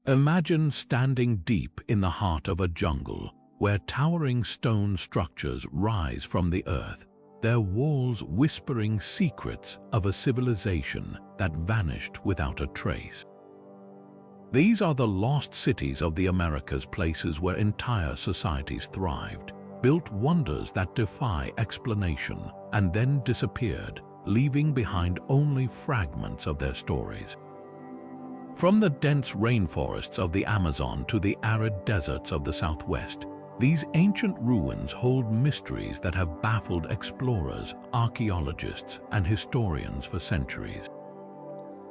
Imagine standing deep in the heart of a jungle, where towering stone structures rise from the earth, their walls whispering secrets of a civilization that vanished without a trace. These are the lost cities of the Americas, places where entire societies thrived, built wonders that defy explanation, and then disappeared, leaving behind only fragments of their stories. From the dense rainforests of the Amazon to the arid deserts of the Southwest, these ancient ruins hold mysteries that have baffled explorers, archaeologists, and historians for centuries.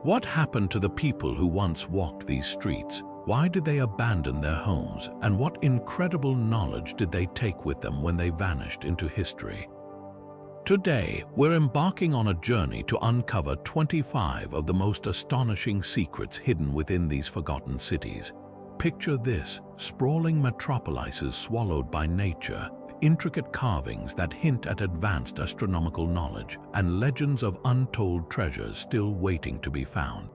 What happened to the people who once walked these streets? Why did they abandon their homes? And what incredible knowledge did they take with them when they vanished into history? Today, we're embarking on a journey to uncover 25 of the most astonishing secrets hidden within these forgotten cities. Picture this: sprawling metropolises swallowed by nature, intricate carvings that hint at advanced astronomical knowledge, and legends of untold treasures still waiting to be found.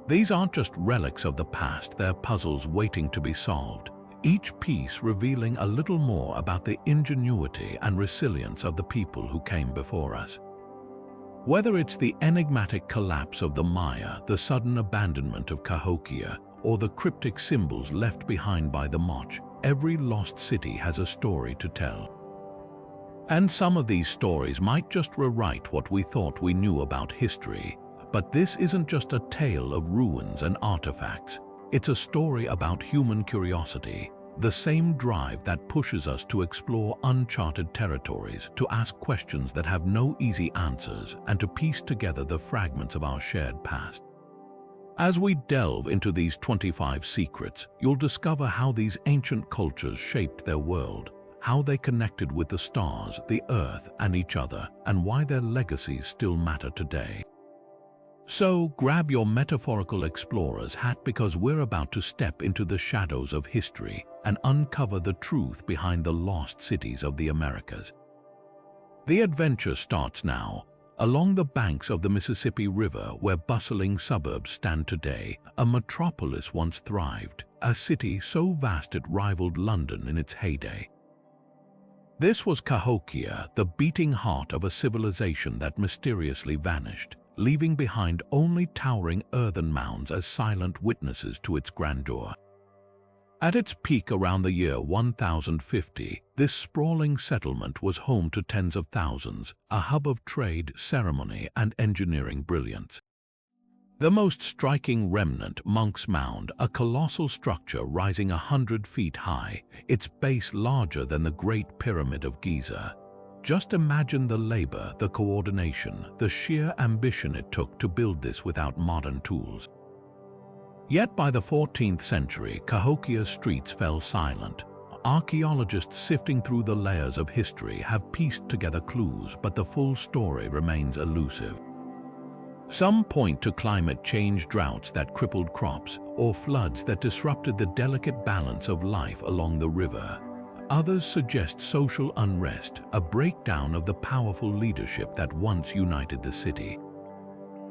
These aren't just relics of the past, they're puzzles waiting to be solved, each piece revealing a little more about the ingenuity and resilience of the people who came before us. Whether it's the enigmatic collapse of the Maya, the sudden abandonment of Cahokia, or the cryptic symbols left behind by the Moche, every lost city has a story to tell. And some of these stories might just rewrite what we thought we knew about history. But this isn't just a tale of ruins and artifacts. It's a story about human curiosity, the same drive that pushes us to explore uncharted territories, to ask questions that have no easy answers, and to piece together the fragments of our shared past. As we delve into these 25 secrets, you'll discover how these ancient cultures shaped their world, how they connected with the stars, the earth, and each other, and why their legacies still matter today. So grab your metaphorical explorer's hat, because we're about to step into the shadows of history and uncover the truth behind the lost cities of the Americas. The adventure starts now. Along the banks of the Mississippi River, where bustling suburbs stand today, a metropolis once thrived, a city so vast it rivaled London in its heyday. This was Cahokia, the beating heart of a civilization that mysteriously vanished, leaving behind only towering earthen mounds as silent witnesses to its grandeur. At its peak around the year 1050, this sprawling settlement was home to tens of thousands, a hub of trade, ceremony, and engineering brilliance. The most striking remnant, Monk's Mound, a colossal structure rising 100 feet high, its base larger than the Great Pyramid of Giza. Just imagine the labor, the coordination, the sheer ambition it took to build this without modern tools. Yet by the 14th century, Cahokia's streets fell silent. Archaeologists sifting through the layers of history have pieced together clues, but the full story remains elusive. Some point to climate change, droughts that crippled crops, or floods that disrupted the delicate balance of life along the river. Others suggest social unrest, a breakdown of the powerful leadership that once united the city.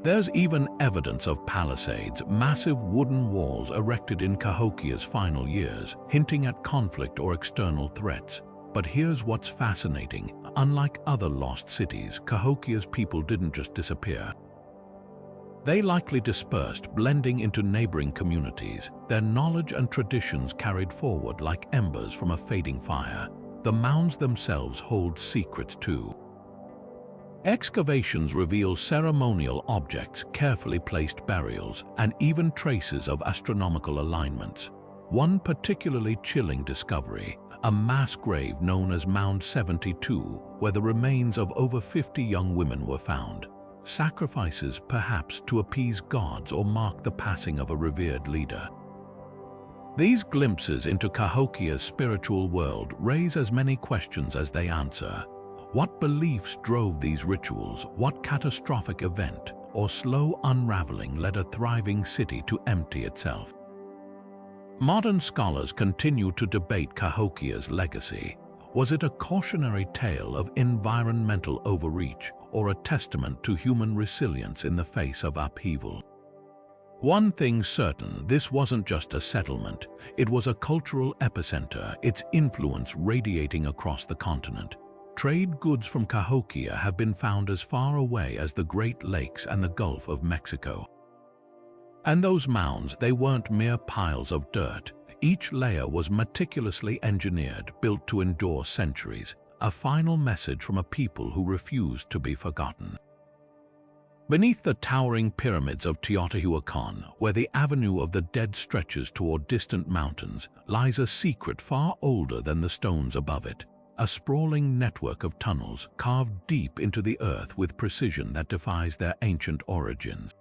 There's even evidence of palisades, massive wooden walls erected in Cahokia's final years, hinting at conflict or external threats. But here's what's fascinating. Unlike other lost cities, Cahokia's people didn't just disappear. They likely dispersed, blending into neighboring communities, their knowledge and traditions carried forward like embers from a fading fire. The mounds themselves hold secrets too. Excavations reveal ceremonial objects, carefully placed burials, and even traces of astronomical alignments. One particularly chilling discovery, a mass grave known as Mound 72, where the remains of over 50 young women were found. Sacrifices perhaps to appease gods or mark the passing of a revered leader. These glimpses into Cahokia's spiritual world raise as many questions as they answer. What beliefs drove these rituals? What catastrophic event or slow unraveling led a thriving city to empty itself? Modern scholars continue to debate Cahokia's legacy. Was it a cautionary tale of environmental overreach, or a testament to human resilience in the face of upheaval? One thing's certain, this wasn't just a settlement. It was a cultural epicenter, its influence radiating across the continent. Trade goods from Cahokia have been found as far away as the Great Lakes and the Gulf of Mexico. And those mounds, they weren't mere piles of dirt. Each layer was meticulously engineered, built to endure centuries, a final message from a people who refused to be forgotten. Beneath the towering pyramids of Teotihuacán, where the Avenue of the Dead stretches toward distant mountains, lies a secret far older than the stones above it, a sprawling network of tunnels carved deep into the earth with precision that defies their ancient origins.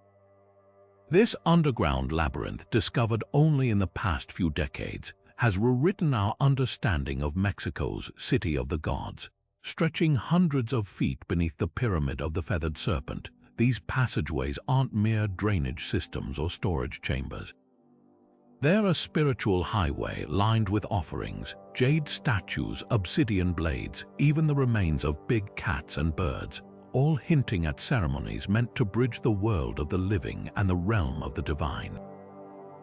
This underground labyrinth, discovered only in the past few decades, has rewritten our understanding of Mexico's City of the Gods. Stretching hundreds of feet beneath the Pyramid of the Feathered Serpent, these passageways aren't mere drainage systems or storage chambers. They're a spiritual highway lined with offerings, jade statues, obsidian blades, even the remains of big cats and birds, all hinting at ceremonies meant to bridge the world of the living and the realm of the divine.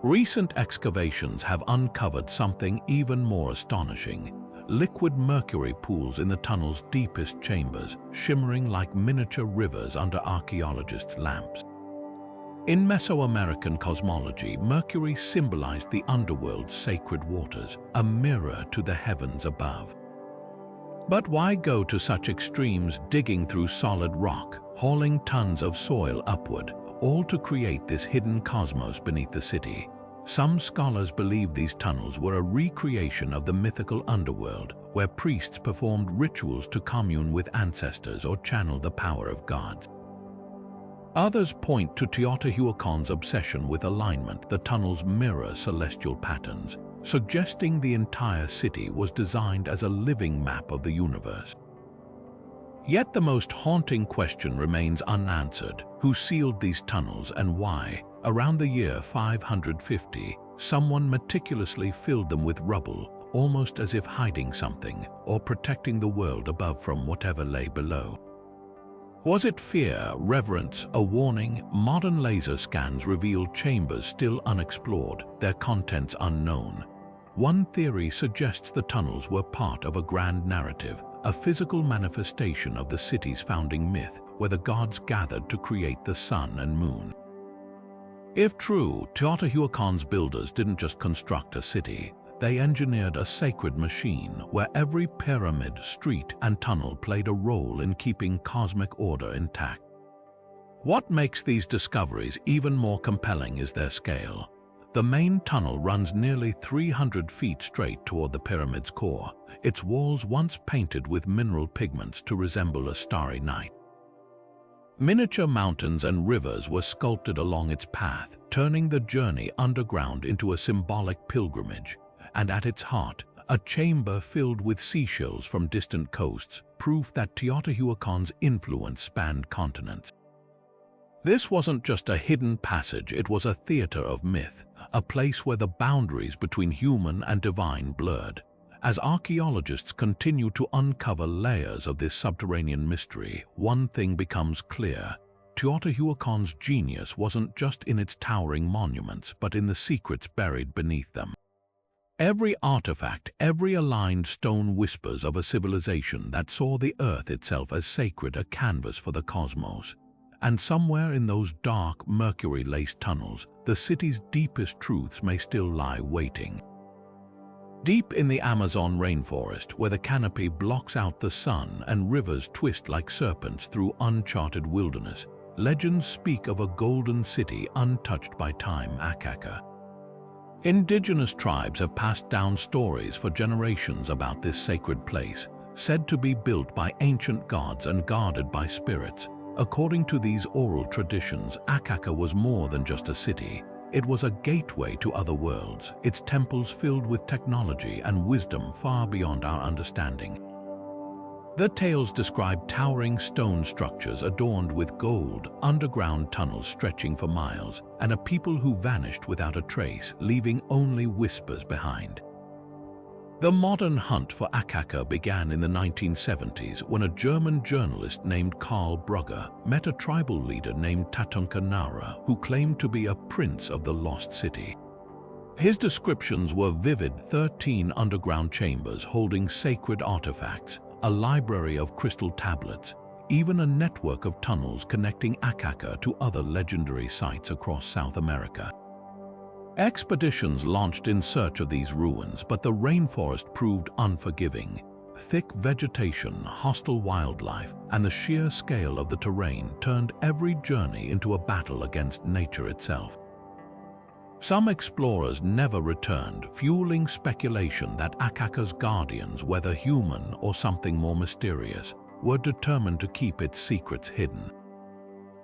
Recent excavations have uncovered something even more astonishing. Liquid mercury pools in the tunnel's deepest chambers, shimmering like miniature rivers under archaeologists' lamps. In Mesoamerican cosmology, mercury symbolized the underworld's sacred waters, a mirror to the heavens above. But why go to such extremes, digging through solid rock, hauling tons of soil upward, all to create this hidden cosmos beneath the city? Some scholars believe these tunnels were a recreation of the mythical underworld, where priests performed rituals to commune with ancestors or channel the power of gods. Others point to Teotihuacán's obsession with alignment. The tunnels mirror celestial patterns, suggesting the entire city was designed as a living map of the universe. Yet the most haunting question remains unanswered: who sealed these tunnels and why? Around the year 550, someone meticulously filled them with rubble, almost as if hiding something or protecting the world above from whatever lay below. Was it fear, reverence, a warning? Modern laser scans reveal chambers still unexplored, their contents unknown. One theory suggests the tunnels were part of a grand narrative, a physical manifestation of the city's founding myth, where the gods gathered to create the sun and moon. If true, Teotihuacán's builders didn't just construct a city, they engineered a sacred machine where every pyramid, street, and tunnel played a role in keeping cosmic order intact. What makes these discoveries even more compelling is their scale. The main tunnel runs nearly 300 feet straight toward the pyramid's core, its walls once painted with mineral pigments to resemble a starry night. Miniature mountains and rivers were sculpted along its path, turning the journey underground into a symbolic pilgrimage. And at its heart, a chamber filled with seashells from distant coasts, proof that Teotihuacán's influence spanned continents. This wasn't just a hidden passage, it was a theater of myth, a place where the boundaries between human and divine blurred. As archaeologists continue to uncover layers of this subterranean mystery, one thing becomes clear: Teotihuacán's genius wasn't just in its towering monuments, but in the secrets buried beneath them. Every artifact, every aligned stone whispers of a civilization that saw the earth itself as sacred, a canvas for the cosmos. And somewhere in those dark, mercury-laced tunnels, the city's deepest truths may still lie waiting. Deep in the Amazon rainforest, where the canopy blocks out the sun and rivers twist like serpents through uncharted wilderness, legends speak of a golden city untouched by time, Akaka. Indigenous tribes have passed down stories for generations about this sacred place, said to be built by ancient gods and guarded by spirits. According to these oral traditions, Akaka was more than just a city. It was a gateway to other worlds, its temples filled with technology and wisdom far beyond our understanding. The tales describe towering stone structures adorned with gold, underground tunnels stretching for miles, and a people who vanished without a trace, leaving only whispers behind. The modern hunt for Akaka began in the 1970s when a German journalist named Karl Brugger met a tribal leader named Tatunkanara who claimed to be a prince of the lost city. His descriptions were vivid: 13 underground chambers holding sacred artifacts, a library of crystal tablets, even a network of tunnels connecting Akaka to other legendary sites across South America. Expeditions launched in search of these ruins, but the rainforest proved unforgiving. Thick vegetation, hostile wildlife, and the sheer scale of the terrain turned every journey into a battle against nature itself. Some explorers never returned, fueling speculation that Akaka's guardians, whether human or something more mysterious, were determined to keep its secrets hidden.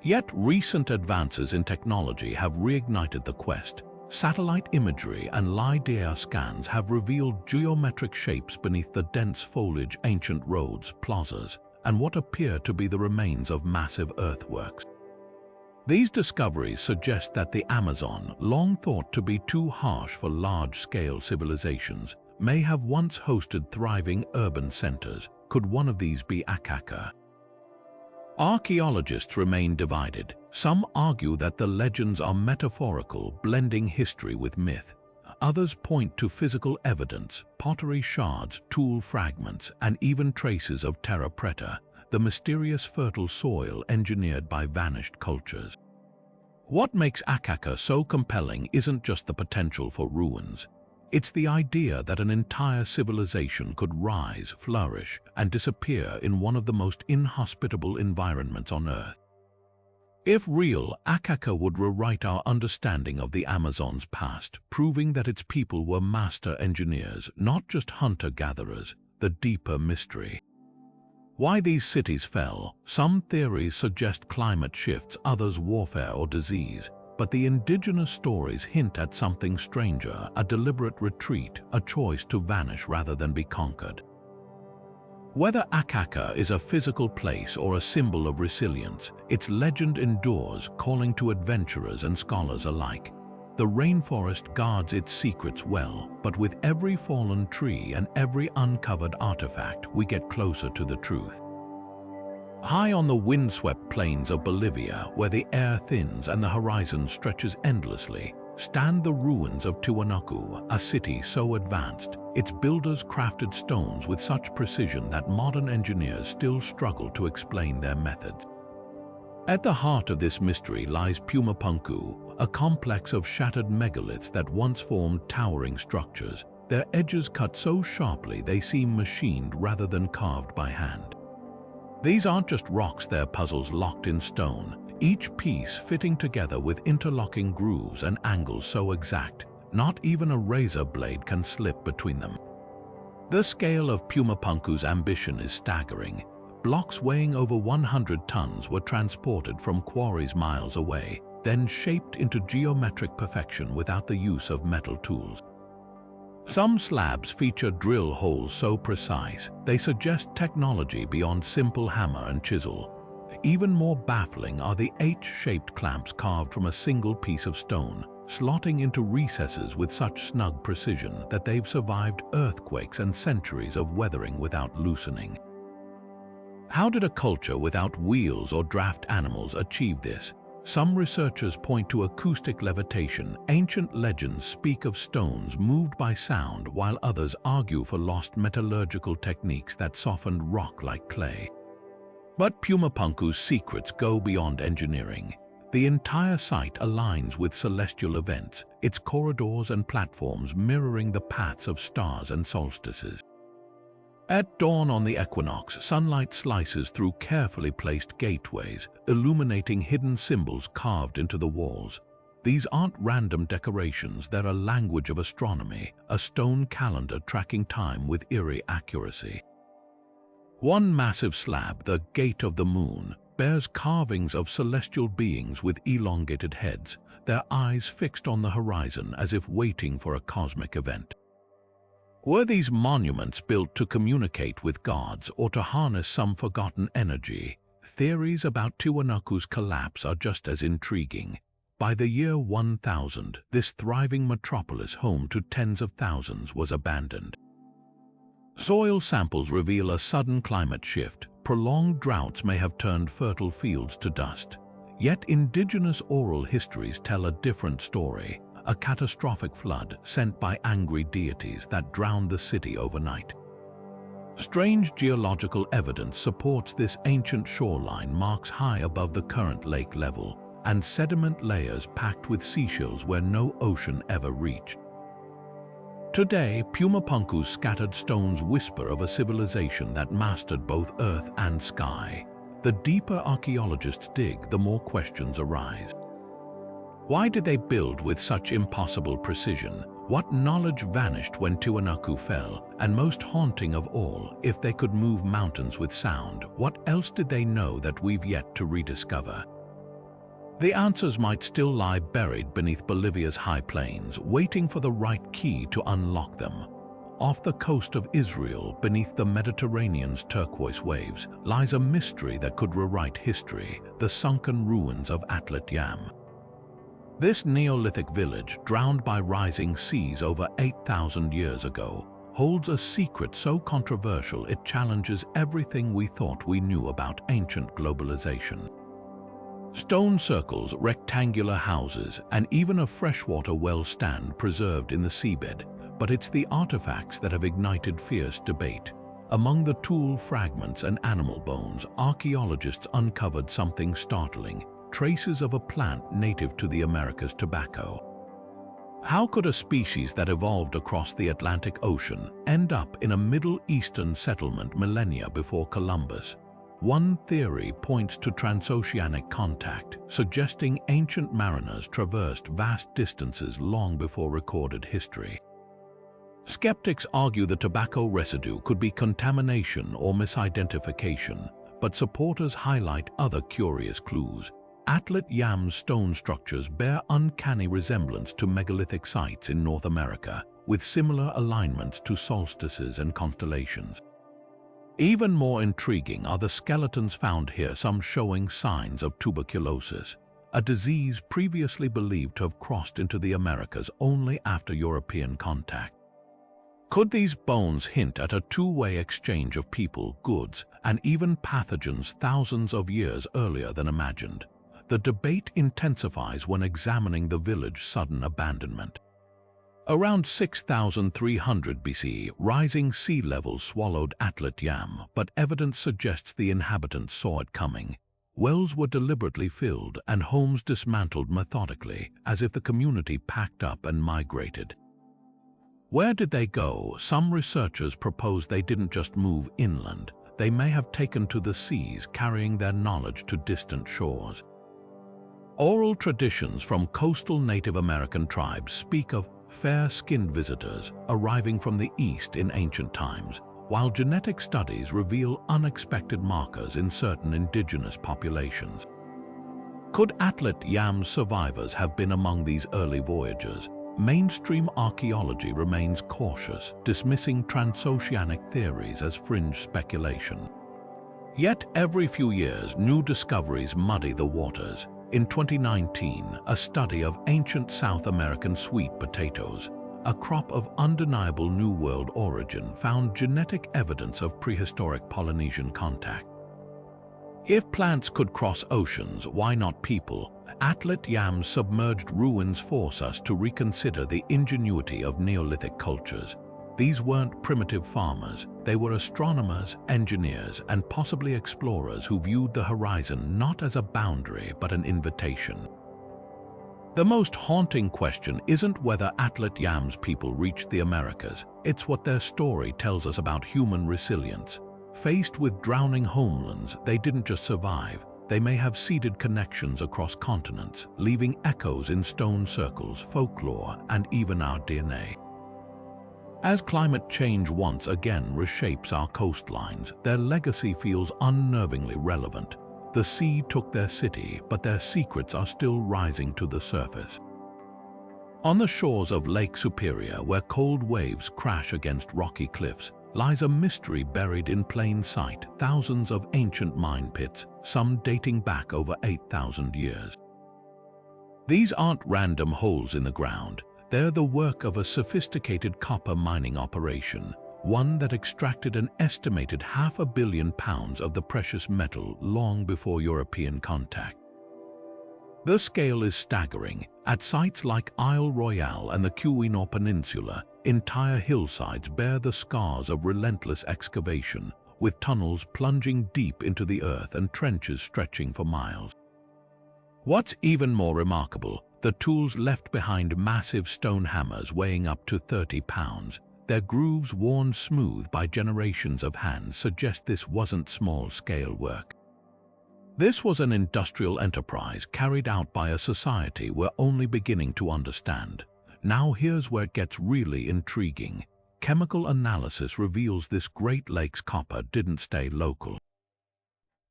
Yet recent advances in technology have reignited the quest. Satellite imagery and LiDAR scans have revealed geometric shapes beneath the dense foliage, ancient roads, plazas, and what appear to be the remains of massive earthworks. These discoveries suggest that the Amazon, long thought to be too harsh for large-scale civilizations, may have once hosted thriving urban centers. Could one of these be Akaka? Archaeologists remain divided. Some argue that the legends are metaphorical, blending history with myth. Others point to physical evidence: pottery shards, tool fragments, and even traces of terra preta, the mysterious fertile soil engineered by vanished cultures. What makes Akaka so compelling isn't just the potential for ruins. It's the idea that an entire civilization could rise, flourish, and disappear in one of the most inhospitable environments on Earth. If real, Akaka would rewrite our understanding of the Amazon's past, proving that its people were master engineers, not just hunter-gatherers. The deeper mystery. Why these cities fell. Some theories suggest climate shifts, others warfare or disease. But the indigenous stories hint at something stranger: a deliberate retreat, a choice to vanish rather than be conquered. Whether Akaka is a physical place or a symbol of resilience, its legend endures, calling to adventurers and scholars alike. The rainforest guards its secrets well, but with every fallen tree and every uncovered artifact, we get closer to the truth. High on the windswept plains of Bolivia, where the air thins and the horizon stretches endlessly, stand the ruins of Tiwanaku, a city so advanced, its builders crafted stones with such precision that modern engineers still struggle to explain their methods. At the heart of this mystery lies Pumapunku, a complex of shattered megaliths that once formed towering structures, their edges cut so sharply they seem machined rather than carved by hand. These aren't just rocks, they're puzzles locked in stone, each piece fitting together with interlocking grooves and angles so exact, not even a razor blade can slip between them. The scale of Pumapunku's ambition is staggering. Blocks weighing over 100 tons were transported from quarries miles away, then shaped into geometric perfection without the use of metal tools. Some slabs feature drill holes so precise, they suggest technology beyond simple hammer and chisel. Even more baffling are the H-shaped clamps carved from a single piece of stone, slotting into recesses with such snug precision that they've survived earthquakes and centuries of weathering without loosening. How did a culture without wheels or draft animals achieve this? Some researchers point to acoustic levitation. Ancient legends speak of stones moved by sound, while others argue for lost metallurgical techniques that softened rock like clay. But Pumapunku's secrets go beyond engineering. The entire site aligns with celestial events, its corridors and platforms mirroring the paths of stars and solstices. At dawn on the equinox, sunlight slices through carefully placed gateways, illuminating hidden symbols carved into the walls. These aren't random decorations, they're a language of astronomy, a stone calendar tracking time with eerie accuracy. One massive slab, the Gate of the Moon, bears carvings of celestial beings with elongated heads, their eyes fixed on the horizon as if waiting for a cosmic event. Were these monuments built to communicate with gods or to harness some forgotten energy? Theories about Tiwanaku's collapse are just as intriguing. By the year 1000, this thriving metropolis home to tens of thousands was abandoned. Soil samples reveal a sudden climate shift. Prolonged droughts may have turned fertile fields to dust. Yet indigenous oral histories tell a different story, a catastrophic flood sent by angry deities that drowned the city overnight. Strange geological evidence supports this ancient shoreline marks high above the current lake level, and sediment layers packed with seashells where no ocean ever reached. Today, Pumapunku's scattered stones whisper of a civilization that mastered both earth and sky. The deeper archaeologists dig, the more questions arise. Why did they build with such impossible precision? What knowledge vanished when Tiwanaku fell? And most haunting of all, if they could move mountains with sound, what else did they know that we've yet to rediscover? The answers might still lie buried beneath Bolivia's high plains, waiting for the right key to unlock them. Off the coast of Israel, beneath the Mediterranean's turquoise waves, lies a mystery that could rewrite history, the sunken ruins of Atlit-Yam. This Neolithic village, drowned by rising seas over 8,000 years ago, holds a secret so controversial it challenges everything we thought we knew about ancient globalization. Stone circles, rectangular houses, and even a freshwater well stand preserved in the seabed, but it's the artifacts that have ignited fierce debate. Among the tool fragments and animal bones, archaeologists uncovered something startling, traces of a plant native to the Americas, tobacco. How could a species that evolved across the Atlantic Ocean end up in a Middle Eastern settlement millennia before Columbus? One theory points to transoceanic contact, suggesting ancient mariners traversed vast distances long before recorded history. Skeptics argue the tobacco residue could be contamination or misidentification, but supporters highlight other curious clues. Atlit-Yam's stone structures bear uncanny resemblance to megalithic sites in North America, with similar alignments to solstices and constellations. Even more intriguing are the skeletons found here, some showing signs of tuberculosis, a disease previously believed to have crossed into the Americas only after European contact. Could these bones hint at a two-way exchange of people, goods, and even pathogens thousands of years earlier than imagined? The debate intensifies when examining the village's sudden abandonment. Around 6,300 BC, rising sea levels swallowed Atlit-Yam, but evidence suggests the inhabitants saw it coming. Wells were deliberately filled and homes dismantled methodically, as if the community packed up and migrated. Where did they go? Some researchers propose they didn't just move inland. They may have taken to the seas, carrying their knowledge to distant shores. Oral traditions from coastal Native American tribes speak of fair-skinned visitors arriving from the east in ancient times, while genetic studies reveal unexpected markers in certain indigenous populations. Could Atlit-Yam's survivors have been among these early voyagers? Mainstream archaeology remains cautious, dismissing transoceanic theories as fringe speculation. Yet every few years, new discoveries muddy the waters. In 2019, a study of ancient South American sweet potatoes, a crop of undeniable New World origin, found genetic evidence of prehistoric Polynesian contact. If plants could cross oceans, why not people? Atlit-Yam's submerged ruins force us to reconsider the ingenuity of Neolithic cultures. These weren't primitive farmers, they were astronomers, engineers, and possibly explorers who viewed the horizon not as a boundary but an invitation. The most haunting question isn't whether Atlit-Yam's people reached the Americas, it's what their story tells us about human resilience. Faced with drowning homelands, they didn't just survive, they may have seeded connections across continents, leaving echoes in stone circles, folklore, and even our DNA. As climate change once again reshapes our coastlines, their legacy feels unnervingly relevant. The sea took their city, but their secrets are still rising to the surface. On the shores of Lake Superior, where cold waves crash against rocky cliffs, lies a mystery buried in plain sight, thousands of ancient mine pits, some dating back over 8,000 years. These aren't random holes in the ground. They're the work of a sophisticated copper mining operation, one that extracted an estimated 500 million pounds of the precious metal long before European contact. The scale is staggering. At sites like Isle Royale and the Quinault Peninsula, entire hillsides bear the scars of relentless excavation, with tunnels plunging deep into the earth and trenches stretching for miles. What's even more remarkable, the tools left behind, massive stone hammers weighing up to 30 pounds, their grooves worn smooth by generations of hands, suggest this wasn't small-scale work. This was an industrial enterprise carried out by a society we're only beginning to understand. Now here's where it gets really intriguing. Chemical analysis reveals this Great Lakes copper didn't stay local.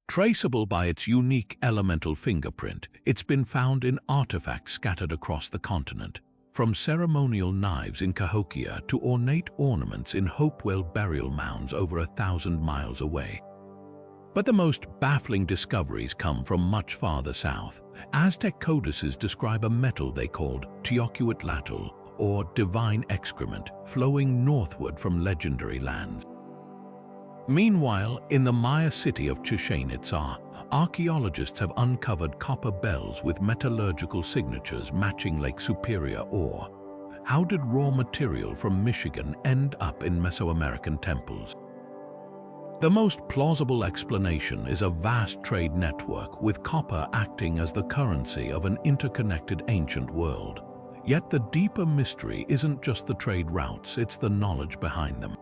Traceable by its unique elemental fingerprint, it's been found in artifacts scattered across the continent, from ceremonial knives in Cahokia to ornate ornaments in Hopewell burial mounds over 1,000 miles away. But the most baffling discoveries come from much farther south. Aztec codices describe a metal they called Teotihuacán, or divine excrement, flowing northward from legendary lands. Meanwhile, in the Maya city of Chichen Itza, archaeologists have uncovered copper bells with metallurgical signatures matching Lake Superior ore. How did raw material from Michigan end up in Mesoamerican temples? The most plausible explanation is a vast trade network, with copper acting as the currency of an interconnected ancient world. Yet the deeper mystery isn't just the trade routes, it's the knowledge behind them.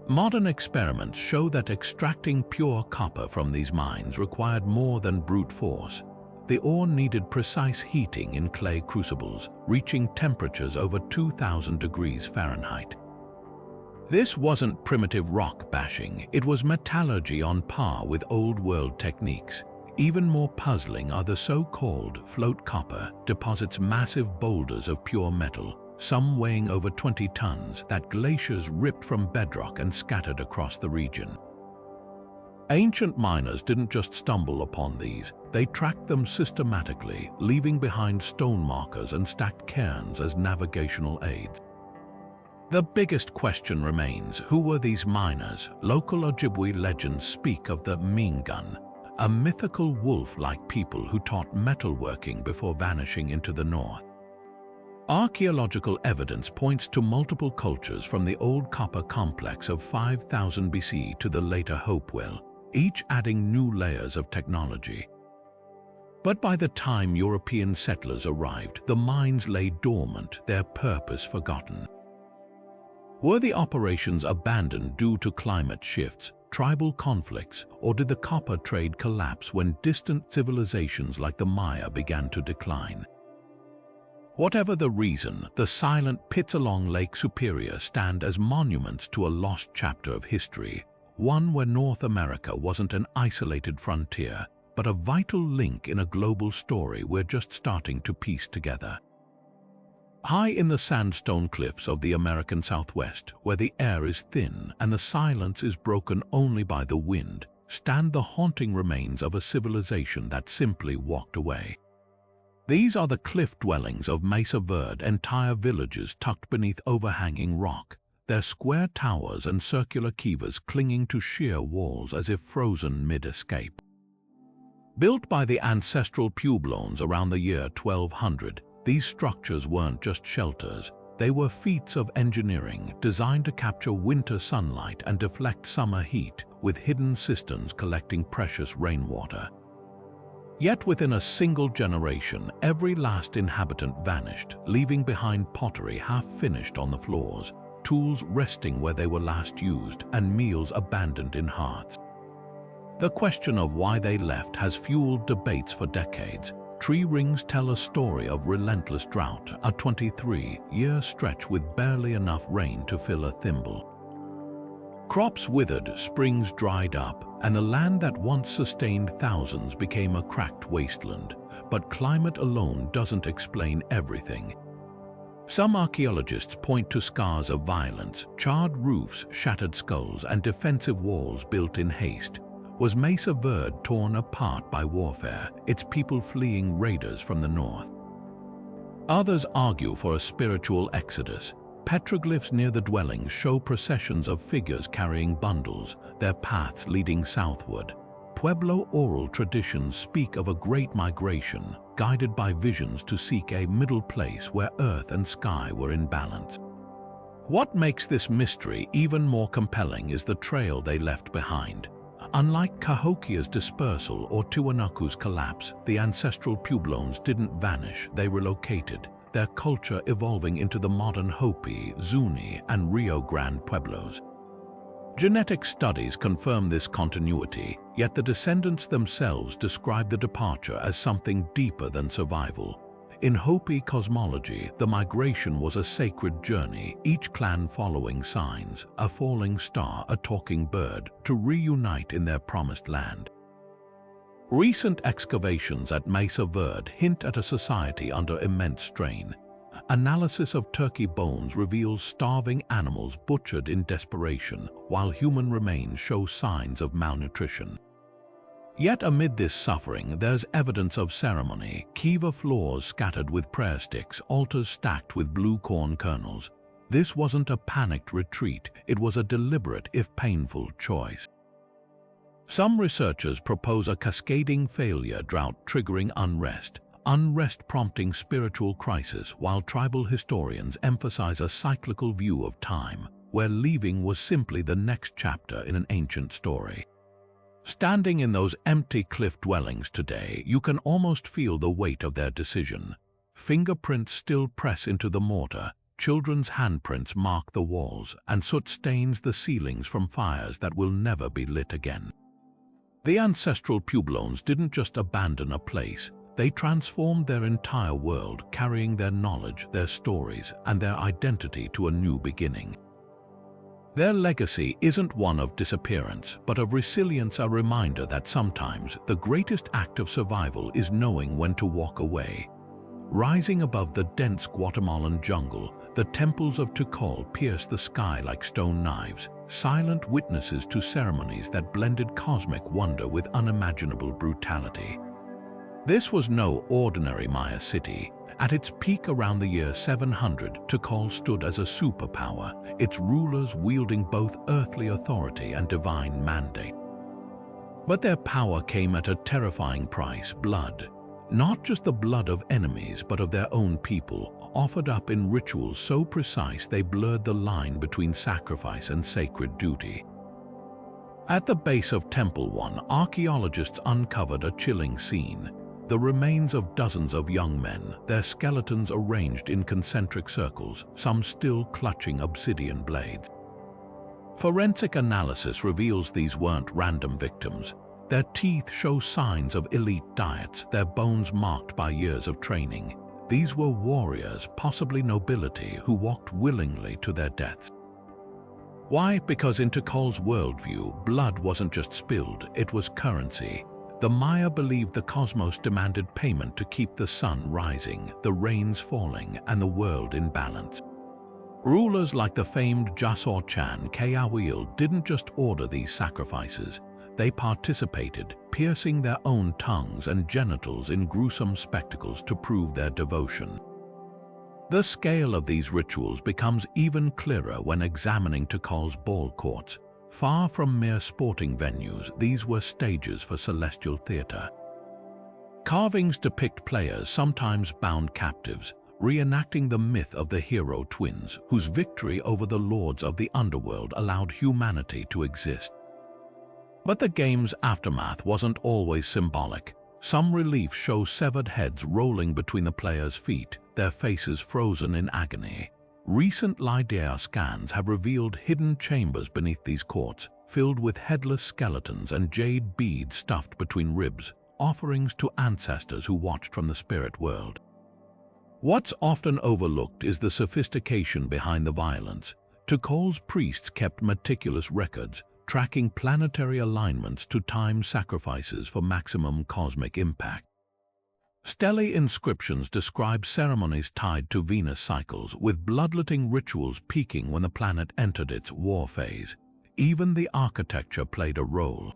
Modern experiments show that extracting pure copper from these mines required more than brute force. The ore needed precise heating in clay crucibles, reaching temperatures over 2,000 degrees Fahrenheit. This wasn't primitive rock bashing, it was metallurgy on par with old-world techniques. Even more puzzling are the so-called float copper deposits, massive boulders of pure metal, some weighing over 20 tons, that glaciers ripped from bedrock and scattered across the region. Ancient miners didn't just stumble upon these, they tracked them systematically, leaving behind stone markers and stacked cairns as navigational aids. The biggest question remains, who were these miners? Local Ojibwe legends speak of the Mingan, a mythical wolf-like people who taught metalworking before vanishing into the north. Archaeological evidence points to multiple cultures from the old copper complex of 5000 BC to the later Hopewell, each adding new layers of technology. But by the time European settlers arrived, the mines lay dormant, their purpose forgotten. Were the operations abandoned due to climate shifts, tribal conflicts, or did the copper trade collapse when distant civilizations like the Maya began to decline? Whatever the reason, the silent pits along Lake Superior stand as monuments to a lost chapter of history, one where North America wasn't an isolated frontier, but a vital link in a global story we're just starting to piece together. High in the sandstone cliffs of the American Southwest, where the air is thin and the silence is broken only by the wind, stand the haunting remains of a civilization that simply walked away. These are the cliff dwellings of Mesa Verde, entire villages tucked beneath overhanging rock, their square towers and circular kivas clinging to sheer walls as if frozen mid-escape. Built by the Ancestral Puebloans around the year 1200, these structures weren't just shelters, they were feats of engineering designed to capture winter sunlight and deflect summer heat, with hidden cisterns collecting precious rainwater. Yet within a single generation, every last inhabitant vanished, leaving behind pottery half-finished on the floors, tools resting where they were last used, and meals abandoned in hearths. The question of why they left has fueled debates for decades. Tree rings tell a story of relentless drought, a 23-year stretch with barely enough rain to fill a thimble. Crops withered, springs dried up, and the land that once sustained thousands became a cracked wasteland. But climate alone doesn't explain everything. Some archaeologists point to scars of violence, charred roofs, shattered skulls, and defensive walls built in haste. Was Mesa Verde torn apart by warfare, its people fleeing raiders from the north? Others argue for a spiritual exodus. Petroglyphs near the dwellings show processions of figures carrying bundles, their paths leading southward. Pueblo oral traditions speak of a great migration, guided by visions to seek a middle place where earth and sky were in balance. What makes this mystery even more compelling is the trail they left behind. Unlike Cahokia's dispersal or Tiwanaku's collapse, the ancestral Puebloans didn't vanish, they relocated, their culture evolving into the modern Hopi, Zuni, and Rio Grande Pueblos. Genetic studies confirm this continuity, yet the descendants themselves describe the departure as something deeper than survival. In Hopi cosmology, the migration was a sacred journey, each clan following signs, a falling star, a talking bird, to reunite in their promised land. Recent excavations at Mesa Verde hint at a society under immense strain. Analysis of turkey bones reveals starving animals butchered in desperation, while human remains show signs of malnutrition. Yet amid this suffering, there's evidence of ceremony, kiva floors scattered with prayer sticks, altars stacked with blue corn kernels. This wasn't a panicked retreat, it was a deliberate, if painful, choice. Some researchers propose a cascading failure drought triggering unrest prompting spiritual crisis, while tribal historians emphasize a cyclical view of time, where leaving was simply the next chapter in an ancient story. Standing in those empty cliff dwellings today, you can almost feel the weight of their decision. Fingerprints still press into the mortar, children's handprints mark the walls, and soot stains the ceilings from fires that will never be lit again. The ancestral Puebloans didn't just abandon a place, they transformed their entire world, carrying their knowledge, their stories, and their identity to a new beginning. Their legacy isn't one of disappearance, but of resilience, a reminder that sometimes the greatest act of survival is knowing when to walk away. Rising above the dense Guatemalan jungle, the temples of Tikal pierce the sky like stone knives, silent witnesses to ceremonies that blended cosmic wonder with unimaginable brutality. This was no ordinary Maya city. At its peak around the year 700, Tikal stood as a superpower, its rulers wielding both earthly authority and divine mandate. But their power came at a terrifying price: blood. Not just the blood of enemies, but of their own people, offered up in rituals so precise they blurred the line between sacrifice and sacred duty. At the base of Temple 1, archaeologists uncovered a chilling scene. The remains of dozens of young men, their skeletons arranged in concentric circles, some still clutching obsidian blades. Forensic analysis reveals these weren't random victims. Their teeth show signs of elite diets, their bones marked by years of training. These were warriors, possibly nobility, who walked willingly to their deaths. Why? Because in Tikal's worldview, blood wasn't just spilled, it was currency. The Maya believed the cosmos demanded payment to keep the sun rising, the rains falling, and the world in balance. Rulers like the famed Jasorchan Kayawil didn't just order these sacrifices, they participated, piercing their own tongues and genitals in gruesome spectacles to prove their devotion. The scale of these rituals becomes even clearer when examining Tikal's ball courts. Far from mere sporting venues, these were stages for celestial theater. Carvings depict players, sometimes bound captives, reenacting the myth of the hero twins, whose victory over the lords of the underworld allowed humanity to exist. But the game's aftermath wasn't always symbolic. Some reliefs show severed heads rolling between the players' feet, their faces frozen in agony. Recent LiDAR scans have revealed hidden chambers beneath these courts, filled with headless skeletons and jade beads stuffed between ribs, offerings to ancestors who watched from the spirit world. What's often overlooked is the sophistication behind the violence. Tikal's priests kept meticulous records, tracking planetary alignments to time sacrifices for maximum cosmic impact. Stele inscriptions describe ceremonies tied to Venus cycles, with bloodletting rituals peaking when the planet entered its war phase. Even the architecture played a role.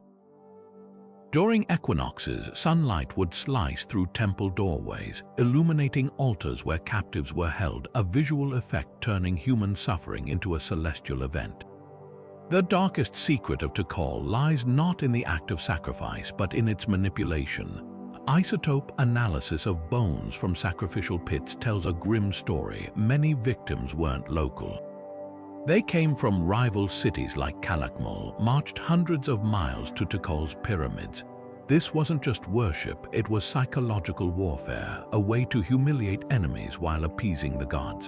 During equinoxes, sunlight would slice through temple doorways, illuminating altars where captives were held, a visual effect turning human suffering into a celestial event. The darkest secret of Tikal lies not in the act of sacrifice, but in its manipulation. Isotope analysis of bones from sacrificial pits tells a grim story. Many victims weren't local. They came from rival cities like Calakmul, marched hundreds of miles to Tikal's pyramids. This wasn't just worship, it was psychological warfare, a way to humiliate enemies while appeasing the gods.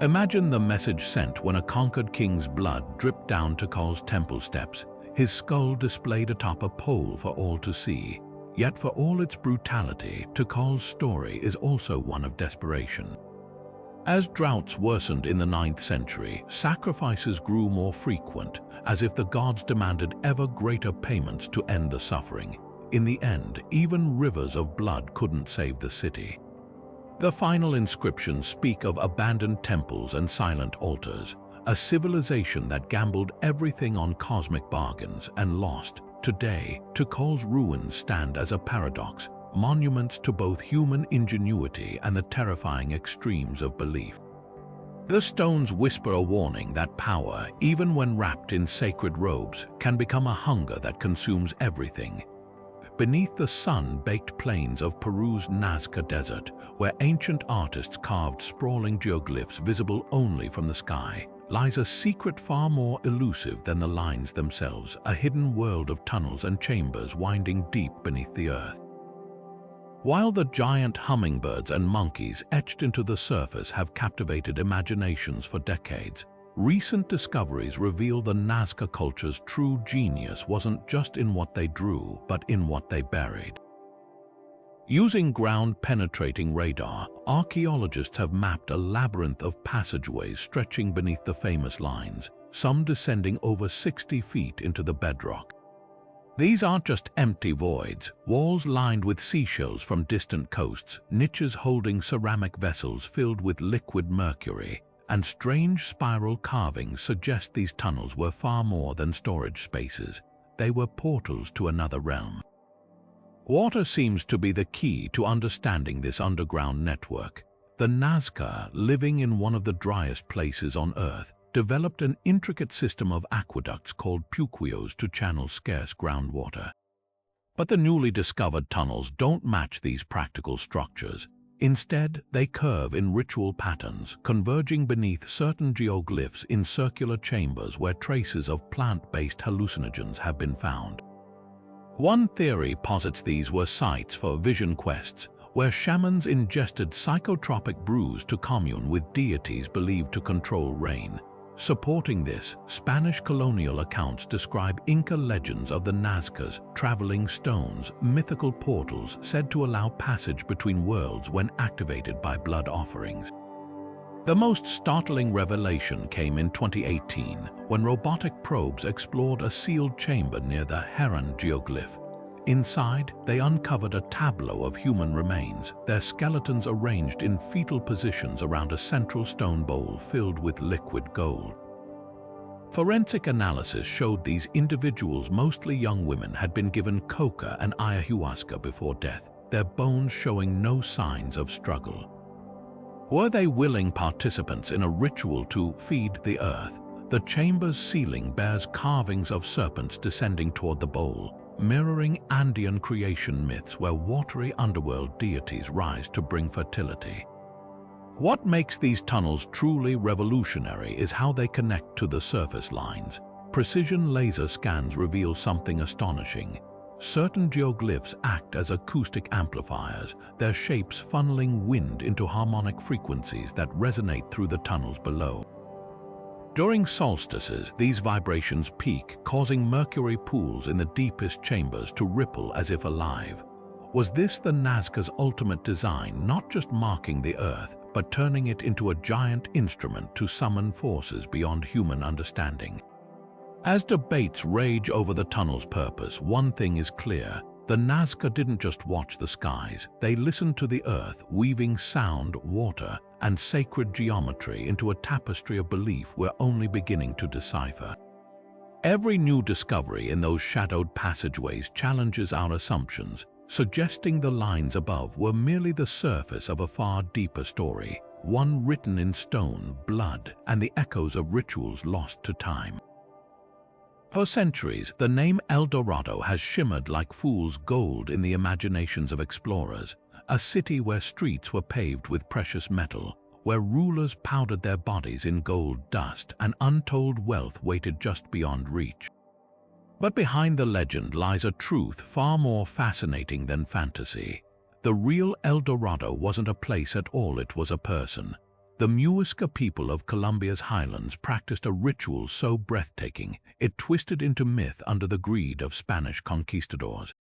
Imagine the message sent when a conquered king's blood dripped down Tikal's temple steps, his skull displayed atop a pole for all to see. Yet for all its brutality, Tikal's story is also one of desperation. As droughts worsened in the 9th century, sacrifices grew more frequent, as if the gods demanded ever greater payments to end the suffering. In the end, even rivers of blood couldn't save the city. The final inscriptions speak of abandoned temples and silent altars, a civilization that gambled everything on cosmic bargains and lost. Today, Tikal's ruins stand as a paradox, monuments to both human ingenuity and the terrifying extremes of belief. The stones whisper a warning that power, even when wrapped in sacred robes, can become a hunger that consumes everything. Beneath the sun-baked plains of Peru's Nazca Desert, where ancient artists carved sprawling geoglyphs visible only from the sky, lies a secret far more elusive than the lines themselves, a hidden world of tunnels and chambers winding deep beneath the earth. While the giant hummingbirds and monkeys etched into the surface have captivated imaginations for decades, recent discoveries reveal the Nazca culture's true genius wasn't just in what they drew, but in what they buried. Using ground-penetrating radar, archaeologists have mapped a labyrinth of passageways stretching beneath the famous lines, some descending over 60 feet into the bedrock. These aren't just empty voids, walls lined with seashells from distant coasts, niches holding ceramic vessels filled with liquid mercury, and strange spiral carvings suggest these tunnels were far more than storage spaces. They were portals to another realm. Water seems to be the key to understanding this underground network. The Nazca, living in one of the driest places on Earth, developed an intricate system of aqueducts called puquios to channel scarce groundwater. But the newly discovered tunnels don't match these practical structures. Instead, they curve in ritual patterns, converging beneath certain geoglyphs in circular chambers where traces of plant-based hallucinogens have been found. One theory posits these were sites for vision quests, where shamans ingested psychotropic brews to commune with deities believed to control rain. Supporting this, Spanish colonial accounts describe Inca legends of the Nazcas, traveling stones, mythical portals said to allow passage between worlds when activated by blood offerings. The most startling revelation came in 2018, when robotic probes explored a sealed chamber near the Heron geoglyph. Inside, they uncovered a tableau of human remains, their skeletons arranged in fetal positions around a central stone bowl filled with liquid gold. Forensic analysis showed these individuals, mostly young women, had been given coca and ayahuasca before death, their bones showing no signs of struggle. Were they willing participants in a ritual to feed the earth? The chamber's ceiling bears carvings of serpents descending toward the bowl, mirroring Andean creation myths where watery underworld deities rise to bring fertility. What makes these tunnels truly revolutionary is how they connect to the surface lines. Precision laser scans reveal something astonishing. Certain geoglyphs act as acoustic amplifiers, their shapes funneling wind into harmonic frequencies that resonate through the tunnels below. During solstices, these vibrations peak, causing mercury pools in the deepest chambers to ripple as if alive. Was this the Nazca's ultimate design, not just marking the earth, but turning it into a giant instrument to summon forces beyond human understanding? As debates rage over the tunnel's purpose, one thing is clear. The Nazca didn't just watch the skies, they listened to the earth, weaving sound, water, and sacred geometry into a tapestry of belief we're only beginning to decipher. Every new discovery in those shadowed passageways challenges our assumptions, suggesting the lines above were merely the surface of a far deeper story, one written in stone, blood, and the echoes of rituals lost to time. For centuries, the name El Dorado has shimmered like fool's gold in the imaginations of explorers, a city where streets were paved with precious metal, where rulers powdered their bodies in gold dust and untold wealth waited just beyond reach. But behind the legend lies a truth far more fascinating than fantasy. The real El Dorado wasn't a place at all, it was a person. The Muisca people of Colombia's highlands practiced a ritual so breathtaking, it twisted into myth under the greed of Spanish conquistadors.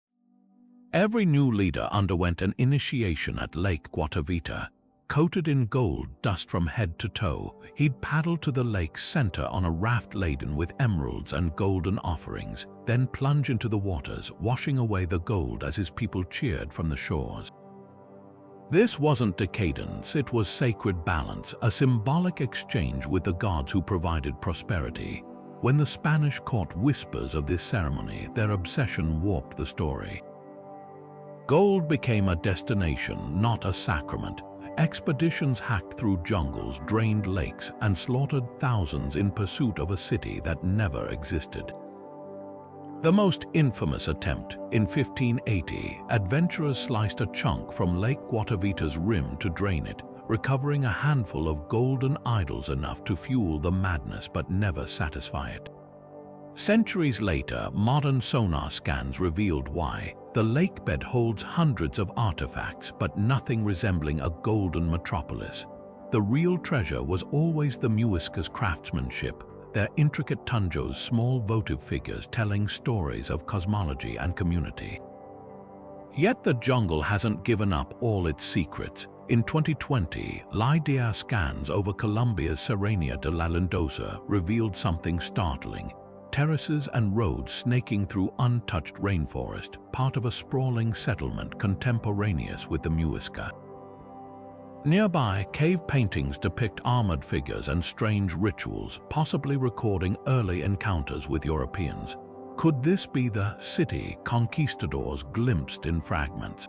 Every new leader underwent an initiation at Lake Guatavita. Coated in gold dust from head to toe, he'd paddle to the lake's center on a raft laden with emeralds and golden offerings, then plunge into the waters, washing away the gold as his people cheered from the shores. This wasn't decadence, it was sacred balance, a symbolic exchange with the gods who provided prosperity. When the Spanish caught whispers of this ceremony, their obsession warped the story. Gold became a destination, not a sacrament. Expeditions hacked through jungles, drained lakes, and slaughtered thousands in pursuit of a city that never existed. The most infamous attempt, in 1580, adventurers sliced a chunk from Lake Guatavita's rim to drain it, recovering a handful of golden idols enough to fuel the madness but never satisfy it. Centuries later, modern sonar scans revealed why. The lakebed holds hundreds of artifacts, but nothing resembling a golden metropolis. The real treasure was always the Muisca's craftsmanship, their intricate tunjos, small votive figures telling stories of cosmology and community. Yet the jungle hasn't given up all its secrets. In 2020, LiDAR scans over Colombia's Serranía de la Lindosa revealed something startling. Terraces and roads snaking through untouched rainforest, part of a sprawling settlement contemporaneous with the Muisca. Nearby, cave paintings depict armored figures and strange rituals, possibly recording early encounters with Europeans. Could this be the city conquistadors glimpsed in fragments?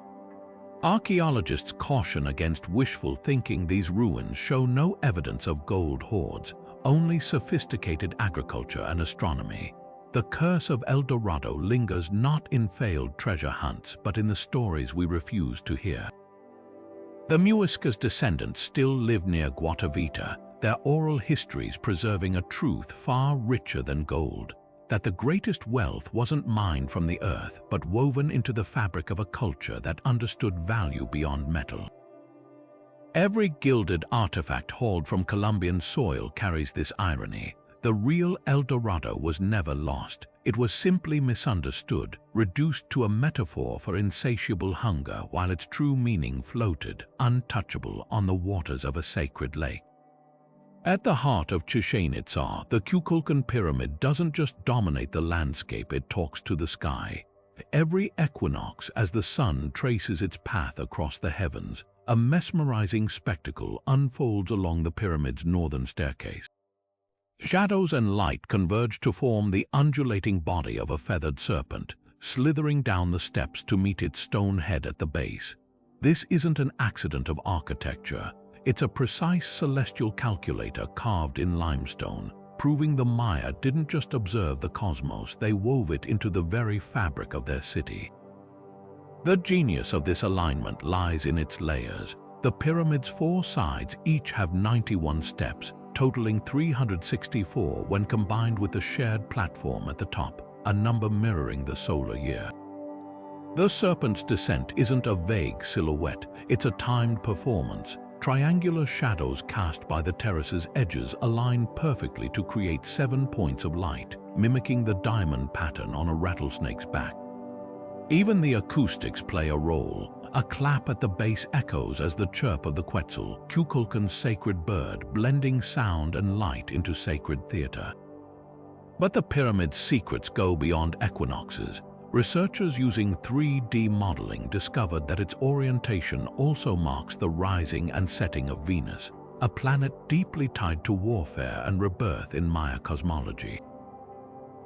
Archaeologists caution against wishful thinking. These ruins show no evidence of gold hoards, only sophisticated agriculture and astronomy. The curse of El Dorado lingers not in failed treasure hunts, but in the stories we refuse to hear. The Muisca's descendants still live near Guatavita, their oral histories preserving a truth far richer than gold, that the greatest wealth wasn't mined from the earth, but woven into the fabric of a culture that understood value beyond metal. Every gilded artifact hauled from Colombian soil carries this irony. The real El Dorado was never lost. It was simply misunderstood, reduced to a metaphor for insatiable hunger, while its true meaning floated, untouchable, on the waters of a sacred lake. At the heart of Chichén Itzá, the Kukulkan pyramid doesn't just dominate the landscape, it talks to the sky. Every equinox, as the sun traces its path across the heavens, a mesmerizing spectacle unfolds along the pyramid's northern staircase. Shadows and light converge to form the undulating body of a feathered serpent, slithering down the steps to meet its stone head at the base. This isn't an accident of architecture. It's a precise celestial calculator carved in limestone, proving the Maya didn't just observe the cosmos, they wove it into the very fabric of their city. The genius of this alignment lies in its layers. The pyramid's four sides each have 91 steps, totaling 364 when combined with the shared platform at the top, a number mirroring the solar year. The serpent's descent isn't a vague silhouette, it's a timed performance. Triangular shadows cast by the terrace's edges align perfectly to create 7 points of light, mimicking the diamond pattern on a rattlesnake's back. Even the acoustics play a role. A clap at the base echoes as the chirp of the Quetzal, Kukulkan's sacred bird, blending sound and light into sacred theater. But the pyramid's secrets go beyond equinoxes. Researchers using 3D modeling discovered that its orientation also marks the rising and setting of Venus, a planet deeply tied to warfare and rebirth in Maya cosmology.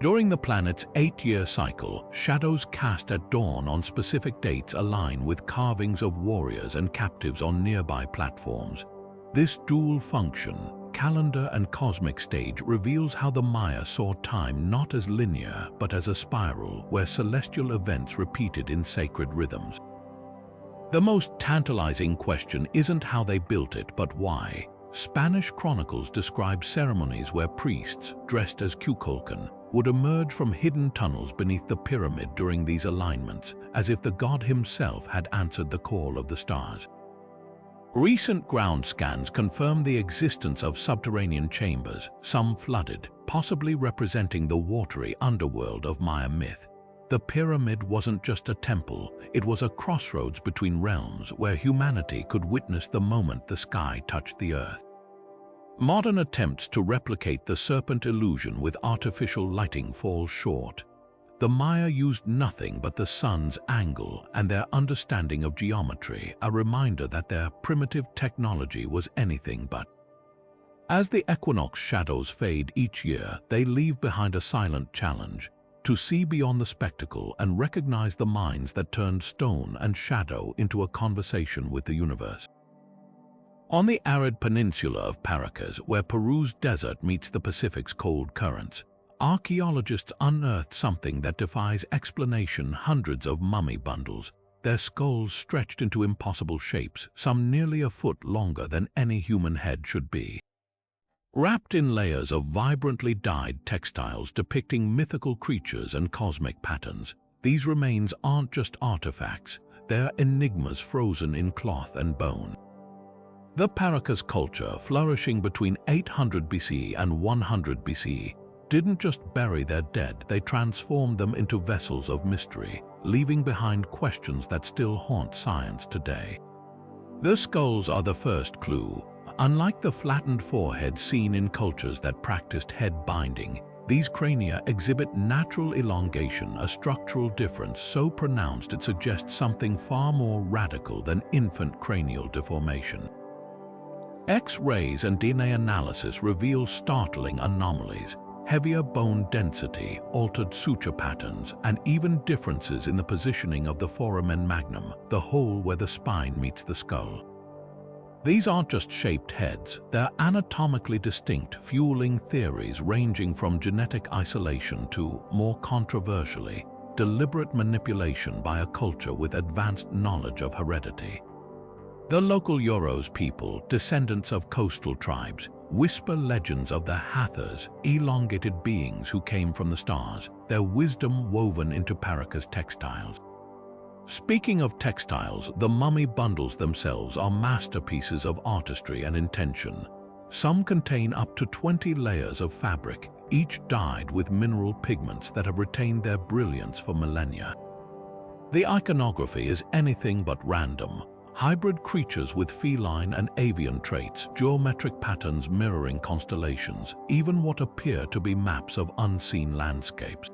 During the planet's 8-year cycle, shadows cast at dawn on specific dates align with carvings of warriors and captives on nearby platforms. This dual function, calendar and cosmic stage, reveals how the Maya saw time not as linear but as a spiral where celestial events repeated in sacred rhythms. The most tantalizing question isn't how they built it, but why. Spanish chronicles describe ceremonies where priests, dressed as Kukulkan, would emerge from hidden tunnels beneath the pyramid during these alignments, as if the god himself had answered the call of the stars. Recent ground scans confirm the existence of subterranean chambers, some flooded, possibly representing the watery underworld of Maya myth. The pyramid wasn't just a temple, it was a crossroads between realms where humanity could witness the moment the sky touched the earth. Modern attempts to replicate the serpent illusion with artificial lighting fall short. The Maya used nothing but the sun's angle and their understanding of geometry, a reminder that their primitive technology was anything but. As the equinox shadows fade each year, they leave behind a silent challenge: to see beyond the spectacle and recognize the minds that turned stone and shadow into a conversation with the universe. On the arid peninsula of Paracas, where Peru's desert meets the Pacific's cold currents, archaeologists unearthed something that defies explanation: hundreds of mummy bundles, their skulls stretched into impossible shapes, some nearly a foot longer than any human head should be. Wrapped in layers of vibrantly dyed textiles depicting mythical creatures and cosmic patterns, these remains aren't just artifacts, they're enigmas frozen in cloth and bone. The Paracas culture, flourishing between 800 BC and 100 BC, didn't just bury their dead, they transformed them into vessels of mystery, leaving behind questions that still haunt science today. The skulls are the first clue. Unlike the flattened forehead seen in cultures that practiced head binding, these crania exhibit natural elongation, a structural difference so pronounced it suggests something far more radical than infant cranial deformation. X-rays and DNA analysis reveal startling anomalies: heavier bone density, altered suture patterns, and even differences in the positioning of the foramen magnum, the hole where the spine meets the skull. These aren't just shaped heads, they're anatomically distinct, fueling theories ranging from genetic isolation to, more controversially, deliberate manipulation by a culture with advanced knowledge of heredity. The local Yoros people, descendants of coastal tribes, whisper legends of the Hathors, elongated beings who came from the stars, their wisdom woven into Paracas textiles. Speaking of textiles, the mummy bundles themselves are masterpieces of artistry and intention. Some contain up to 20 layers of fabric, each dyed with mineral pigments that have retained their brilliance for millennia. The iconography is anything but random. Hybrid creatures with feline and avian traits, geometric patterns mirroring constellations, even what appear to be maps of unseen landscapes.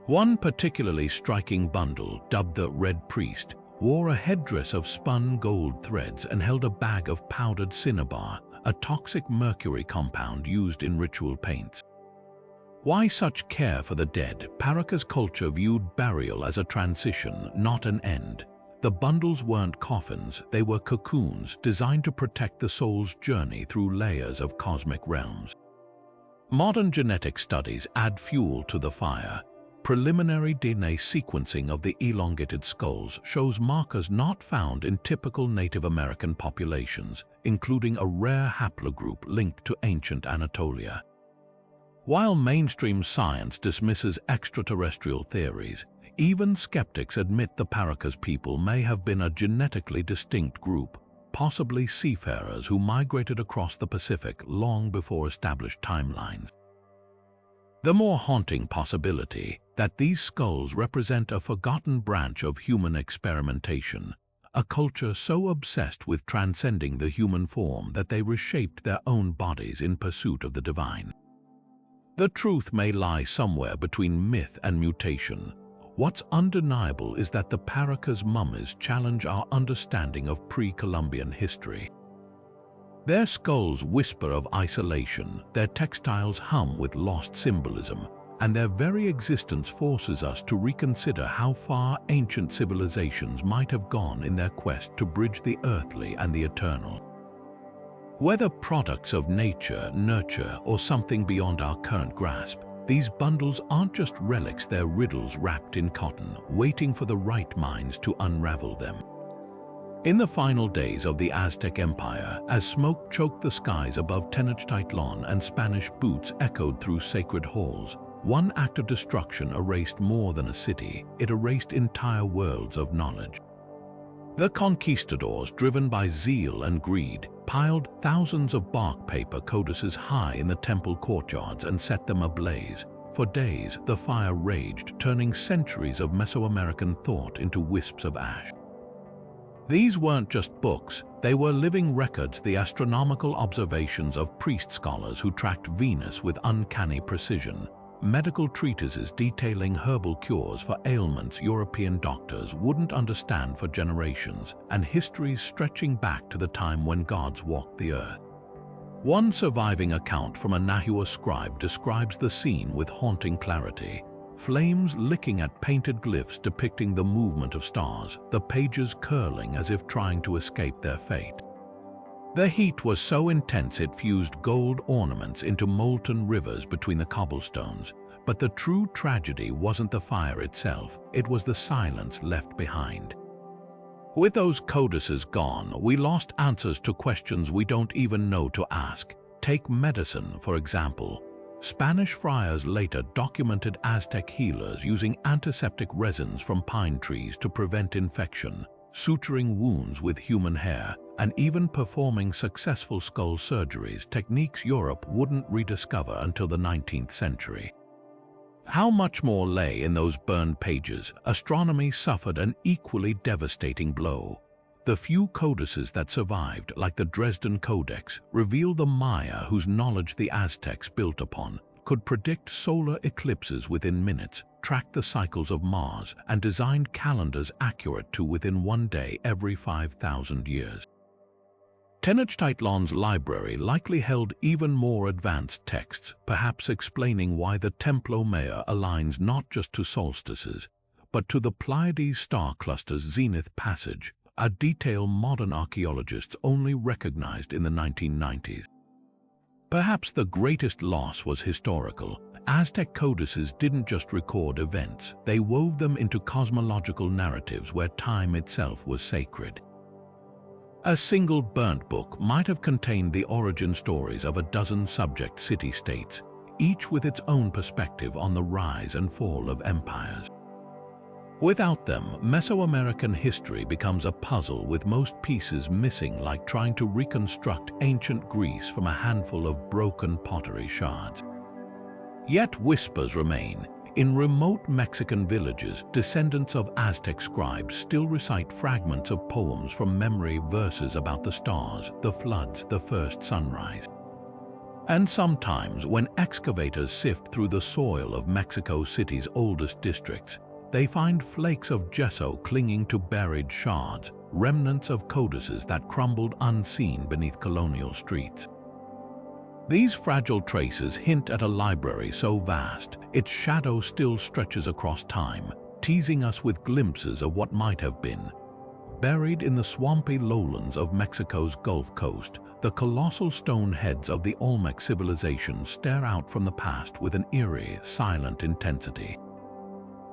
One particularly striking bundle, dubbed the Red Priest, wore a headdress of spun gold threads and held a bag of powdered cinnabar, a toxic mercury compound used in ritual paints. Why such care for the dead? Paracas culture viewed burial as a transition, not an end. The bundles weren't coffins, they were cocoons designed to protect the soul's journey through layers of cosmic realms. Modern genetic studies add fuel to the fire. Preliminary DNA sequencing of the elongated skulls shows markers not found in typical Native American populations, including a rare haplogroup linked to ancient Anatolia. While mainstream science dismisses extraterrestrial theories, even skeptics admit the Paracas people may have been a genetically distinct group, possibly seafarers who migrated across the Pacific long before established timelines. The more haunting possibility that these skulls represent a forgotten branch of human experimentation, a culture so obsessed with transcending the human form that they reshaped their own bodies in pursuit of the divine. The truth may lie somewhere between myth and mutation. What's undeniable is that the Paracas mummies challenge our understanding of pre-Columbian history. Their skulls whisper of isolation, their textiles hum with lost symbolism, and their very existence forces us to reconsider how far ancient civilizations might have gone in their quest to bridge the earthly and the eternal. Whether products of nature, nurture, or something beyond our current grasp, these bundles aren't just relics, they're riddles wrapped in cotton, waiting for the right minds to unravel them. In the final days of the Aztec Empire, as smoke choked the skies above Tenochtitlan and Spanish boots echoed through sacred halls, one act of destruction erased more than a city, it erased entire worlds of knowledge. The conquistadors, driven by zeal and greed, piled thousands of bark paper codices high in the temple courtyards and set them ablaze. For days, the fire raged, turning centuries of Mesoamerican thought into wisps of ash. These weren't just books, they were living records, the astronomical observations of priest scholars who tracked Venus with uncanny precision, medical treatises detailing herbal cures for ailments European doctors wouldn't understand for generations, and histories stretching back to the time when gods walked the earth. One surviving account from a Nahua scribe describes the scene with haunting clarity. Flames licking at painted glyphs depicting the movement of stars, the pages curling as if trying to escape their fate. The heat was so intense it fused gold ornaments into molten rivers between the cobblestones, but the true tragedy wasn't the fire itself, it was the silence left behind. With those codices gone, we lost answers to questions we don't even know to ask. Take medicine, for example. Spanish friars later documented Aztec healers using antiseptic resins from pine trees to prevent infection, suturing wounds with human hair, and even performing successful skull surgeries, techniques Europe wouldn't rediscover until the 19th century. How much more lay in those burned pages? Astronomy suffered an equally devastating blow. The few codices that survived, like the Dresden Codex, reveal the Maya whose knowledge the Aztecs built upon, could predict solar eclipses within minutes, track the cycles of Mars, and designed calendars accurate to within one day every 5,000 years. Tenochtitlan's library likely held even more advanced texts, perhaps explaining why the Templo Mayor aligns not just to solstices, but to the Pleiades star cluster's zenith passage, a detail modern archaeologists only recognized in the 1990s. Perhaps the greatest loss was historical. Aztec codices didn't just record events, they wove them into cosmological narratives where time itself was sacred. A single burnt book might have contained the origin stories of a dozen subject city-states, each with its own perspective on the rise and fall of empires. Without them, Mesoamerican history becomes a puzzle with most pieces missing, like trying to reconstruct ancient Greece from a handful of broken pottery shards. Yet whispers remain. In remote Mexican villages, descendants of Aztec scribes still recite fragments of poems from memory, verses about the stars, the floods, the first sunrise. And sometimes, when excavators sift through the soil of Mexico City's oldest districts, they find flakes of gesso clinging to buried shards, remnants of codices that crumbled unseen beneath colonial streets. These fragile traces hint at a library so vast, its shadow still stretches across time, teasing us with glimpses of what might have been. Buried in the swampy lowlands of Mexico's Gulf Coast, the colossal stone heads of the Olmec civilization stare out from the past with an eerie, silent intensity.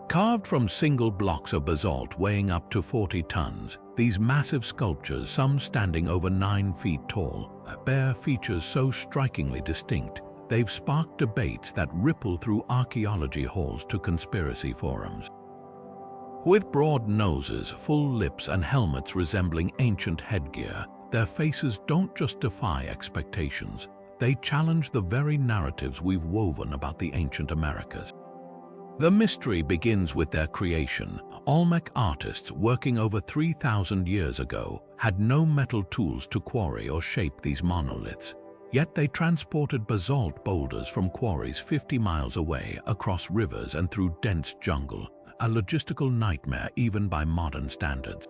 Carved from single blocks of basalt weighing up to 40 tons, these massive sculptures, some standing over 9 feet tall, bear features so strikingly distinct, they've sparked debates that ripple through archaeology halls to conspiracy forums. With broad noses, full lips, and helmets resembling ancient headgear, their faces don't just defy expectations, they challenge the very narratives we've woven about the ancient Americas. The mystery begins with their creation. Olmec artists working over 3,000 years ago had no metal tools to quarry or shape these monoliths. Yet they transported basalt boulders from quarries 50 miles away, across rivers and through dense jungle, a logistical nightmare even by modern standards.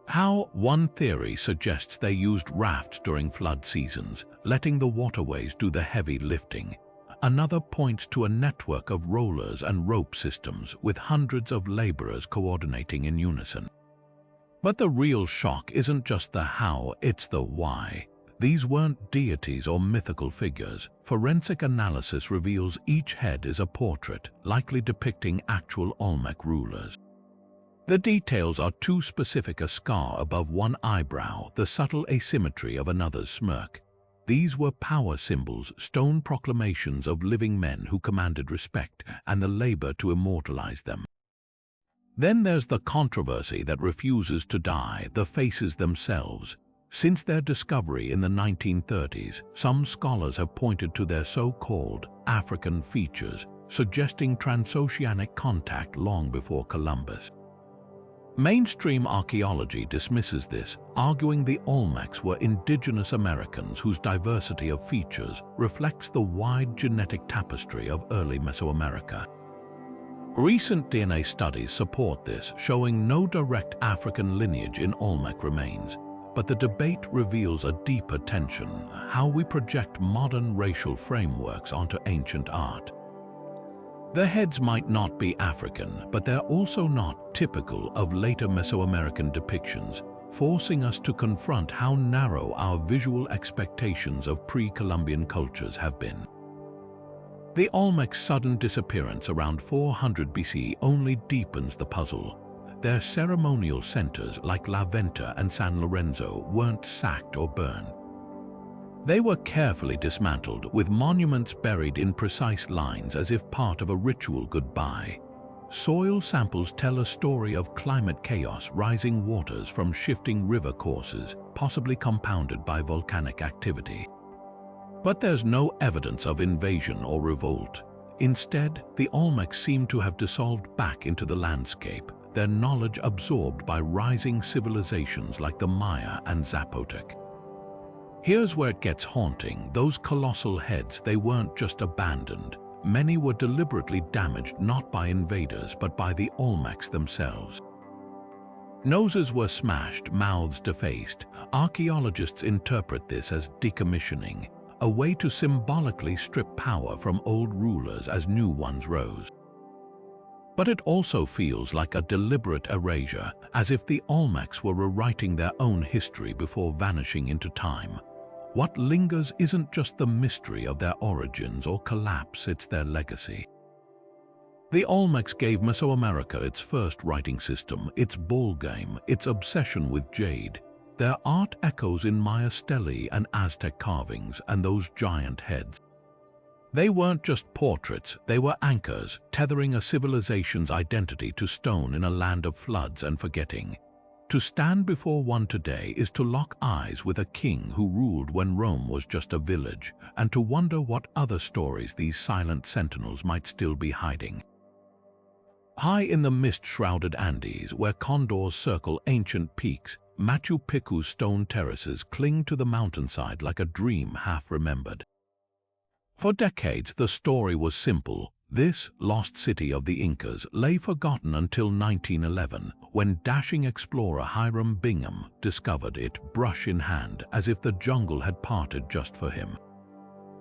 How? One theory suggests they used rafts during flood seasons, letting the waterways do the heavy lifting. Another points to a network of rollers and rope systems with hundreds of laborers coordinating in unison. But the real shock isn't just the how, it's the why. These weren't deities or mythical figures. Forensic analysis reveals each head is a portrait, likely depicting actual Olmec rulers. The details are too specific: a scar above one eyebrow, the subtle asymmetry of another's smirk. These were power symbols, stone proclamations of living men who commanded respect and the labor to immortalize them. Then there's the controversy that refuses to die, the faces themselves. Since their discovery in the 1930s, some scholars have pointed to their so-called African features, suggesting transoceanic contact long before Columbus. Mainstream archaeology dismisses this, arguing the Olmecs were indigenous Americans whose diversity of features reflects the wide genetic tapestry of early Mesoamerica. Recent DNA studies support this, showing no direct African lineage in Olmec remains. But the debate reveals a deeper tension: how we project modern racial frameworks onto ancient art. The heads might not be African, but they're also not typical of later Mesoamerican depictions, forcing us to confront how narrow our visual expectations of pre-Columbian cultures have been. The Olmec's sudden disappearance around 400 BC only deepens the puzzle. Their ceremonial centers like La Venta and San Lorenzo weren't sacked or burned. They were carefully dismantled, with monuments buried in precise lines as if part of a ritual goodbye. Soil samples tell a story of climate chaos, rising waters from shifting river courses, possibly compounded by volcanic activity. But there's no evidence of invasion or revolt. Instead, the Olmecs seem to have dissolved back into the landscape, their knowledge absorbed by rising civilizations like the Maya and Zapotec. Here's where it gets haunting: those colossal heads, they weren't just abandoned. Many were deliberately damaged not by invaders but by the Olmecs themselves. Noses were smashed, mouths defaced. Archaeologists interpret this as decommissioning, a way to symbolically strip power from old rulers as new ones rose. But it also feels like a deliberate erasure, as if the Olmecs were rewriting their own history before vanishing into time. What lingers isn't just the mystery of their origins or collapse, it's their legacy. The Olmecs gave Mesoamerica its first writing system, its ball game, its obsession with jade. Their art echoes in Maya stelae and Aztec carvings and those giant heads. They weren't just portraits, they were anchors, tethering a civilization's identity to stone in a land of floods and forgetting. To stand before one today is to lock eyes with a king who ruled when Rome was just a village, and to wonder what other stories these silent sentinels might still be hiding. High in the mist-shrouded Andes, where condors circle ancient peaks, Machu Picchu's stone terraces cling to the mountainside like a dream half-remembered. For decades, the story was simple. This lost city of the Incas lay forgotten until 1911, when dashing explorer Hiram Bingham discovered it, brush in hand, as if the jungle had parted just for him.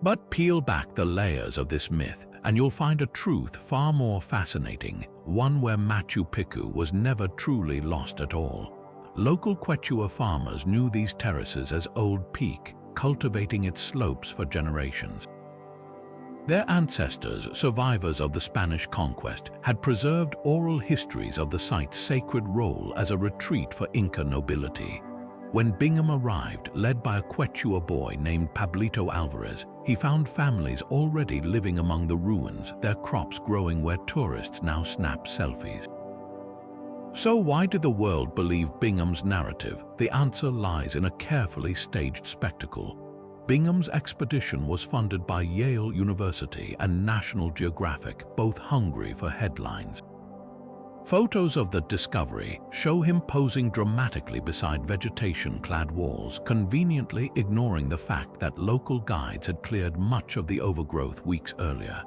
But peel back the layers of this myth, and you'll find a truth far more fascinating, one where Machu Picchu was never truly lost at all. Local Quechua farmers knew these terraces as Old Peak, cultivating its slopes for generations. Their ancestors, survivors of the Spanish conquest, had preserved oral histories of the site's sacred role as a retreat for Inca nobility. When Bingham arrived, led by a Quechua boy named Pablito Alvarez, he found families already living among the ruins, their crops growing where tourists now snap selfies. So why did the world believe Bingham's narrative? The answer lies in a carefully staged spectacle. Bingham's expedition was funded by Yale University and National Geographic, both hungry for headlines. Photos of the discovery show him posing dramatically beside vegetation-clad walls, conveniently ignoring the fact that local guides had cleared much of the overgrowth weeks earlier.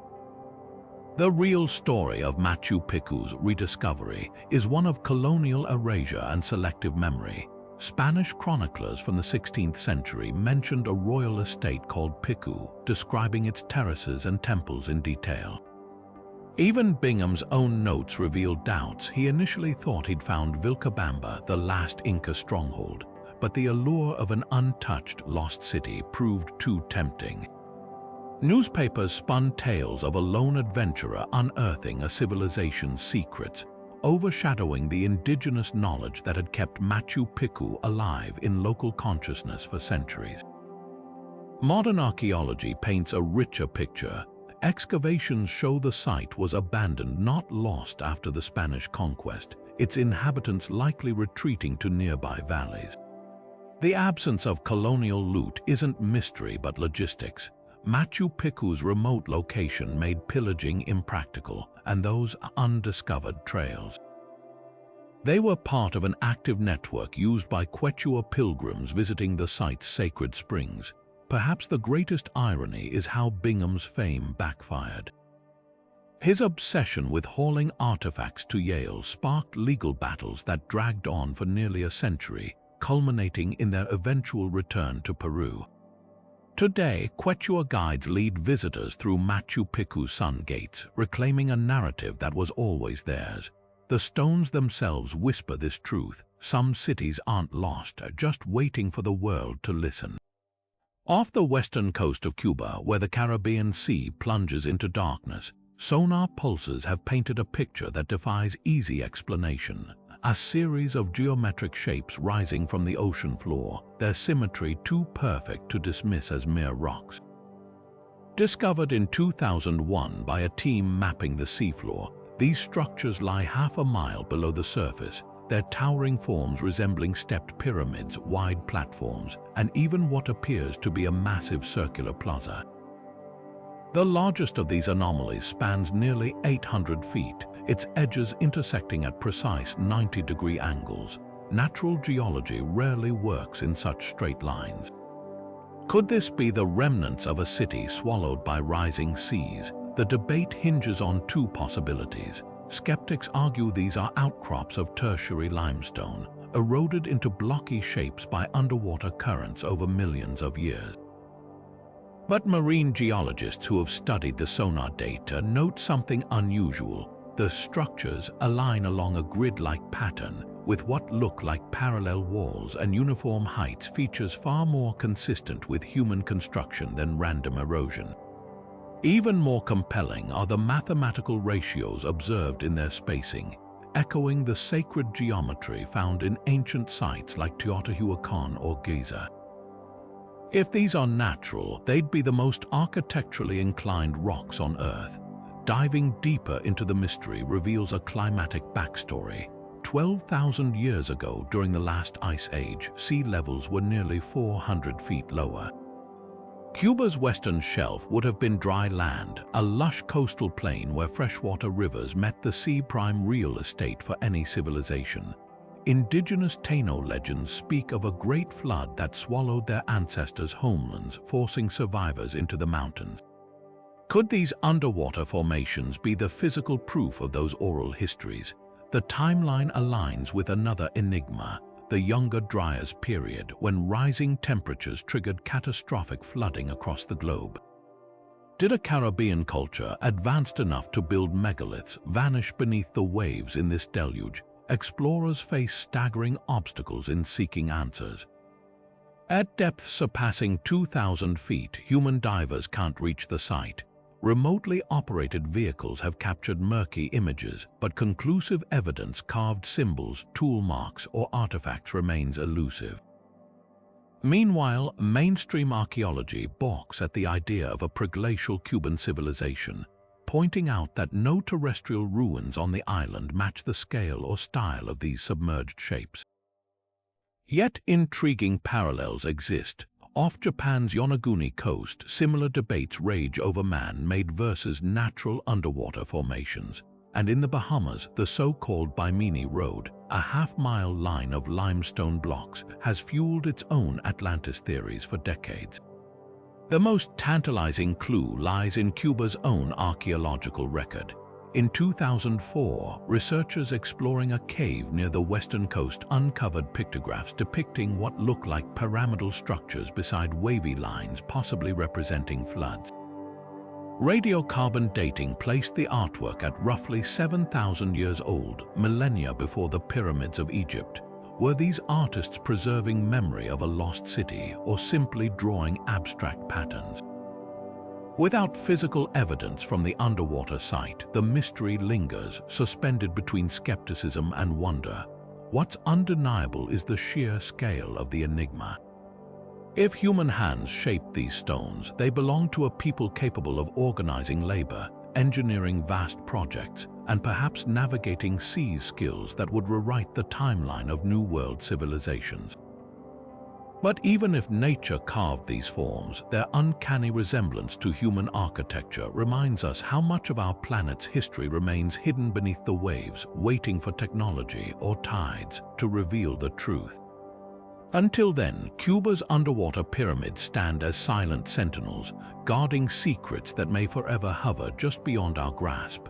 The real story of Machu Picchu's rediscovery is one of colonial erasure and selective memory. Spanish chroniclers from the 16th century mentioned a royal estate called Picu, describing its terraces and temples in detail. Even Bingham's own notes revealed doubts. He initially thought he'd found Vilcabamba, the last Inca stronghold, but the allure of an untouched lost city proved too tempting. Newspapers spun tales of a lone adventurer unearthing a civilization's secrets, overshadowing the indigenous knowledge that had kept Machu Picchu alive in local consciousness for centuries. Modern archaeology paints a richer picture. Excavations show the site was abandoned, not lost after the Spanish conquest, its inhabitants likely retreating to nearby valleys. The absence of colonial loot isn't mystery but logistics. Machu Picchu's remote location made pillaging impractical, and those undiscovered trails. They were part of an active network used by Quechua pilgrims visiting the site's sacred springs. Perhaps the greatest irony is how Bingham's fame backfired. His obsession with hauling artifacts to Yale sparked legal battles that dragged on for nearly a century, culminating in their eventual return to Peru. Today, Quechua guides lead visitors through Machu Picchu's sun gates, reclaiming a narrative that was always theirs. The stones themselves whisper this truth: some cities aren't lost, just waiting for the world to listen. Off the western coast of Cuba, where the Caribbean Sea plunges into darkness, sonar pulses have painted a picture that defies easy explanation. A series of geometric shapes rising from the ocean floor, their symmetry too perfect to dismiss as mere rocks. Discovered in 2001 by a team mapping the seafloor, these structures lie half a mile below the surface, their towering forms resembling stepped pyramids, wide platforms, and even what appears to be a massive circular plaza. The largest of these anomalies spans nearly 800 feet, its edges intersecting at precise 90-degree angles. Natural geology rarely works in such straight lines. Could this be the remnants of a city swallowed by rising seas? The debate hinges on two possibilities. Skeptics argue these are outcrops of tertiary limestone, eroded into blocky shapes by underwater currents over millions of years. But marine geologists who have studied the sonar data note something unusual. The structures align along a grid-like pattern, with what look like parallel walls and uniform heights, features far more consistent with human construction than random erosion. Even more compelling are the mathematical ratios observed in their spacing, echoing the sacred geometry found in ancient sites like Teotihuacán or Giza. If these are natural, they'd be the most architecturally inclined rocks on Earth. Diving deeper into the mystery reveals a climatic backstory. 12,000 years ago, during the last ice age, sea levels were nearly 400 feet lower. Cuba's western shelf would have been dry land, a lush coastal plain where freshwater rivers met the sea, prime real estate for any civilization. Indigenous Taino legends speak of a great flood that swallowed their ancestors' homelands, forcing survivors into the mountains. Could these underwater formations be the physical proof of those oral histories? The timeline aligns with another enigma, the Younger Dryas period, when rising temperatures triggered catastrophic flooding across the globe. Did a Caribbean culture advanced enough to build megaliths vanish beneath the waves in this deluge? Explorers face staggering obstacles in seeking answers. At depths surpassing 2,000 feet, human divers can't reach the site. Remotely operated vehicles have captured murky images, but conclusive evidence, carved symbols, tool marks, or artifacts remains elusive. Meanwhile, mainstream archaeology balks at the idea of a preglacial Cuban civilization, pointing out that no terrestrial ruins on the island match the scale or style of these submerged shapes. Yet intriguing parallels exist. Off Japan's Yonaguni coast, similar debates rage over man-made versus natural underwater formations. And in the Bahamas, the so-called Bimini Road, a half-mile line of limestone blocks, has fueled its own Atlantis theories for decades. The most tantalizing clue lies in Cuba's own archaeological record. In 2004, researchers exploring a cave near the western coast uncovered pictographs depicting what looked like pyramidal structures beside wavy lines, possibly representing floods. Radiocarbon dating placed the artwork at roughly 7,000 years old, millennia before the pyramids of Egypt. Were these artists preserving memory of a lost city or simply drawing abstract patterns? Without physical evidence from the underwater site, the mystery lingers, suspended between skepticism and wonder. What's undeniable is the sheer scale of the enigma. If human hands shaped these stones, they belong to a people capable of organizing labor, engineering vast projects, and perhaps navigating seas skills that would rewrite the timeline of New World civilizations. But even if nature carved these forms, their uncanny resemblance to human architecture reminds us how much of our planet's history remains hidden beneath the waves, waiting for technology or tides to reveal the truth. Until then, Cuba's underwater pyramids stand as silent sentinels, guarding secrets that may forever hover just beyond our grasp.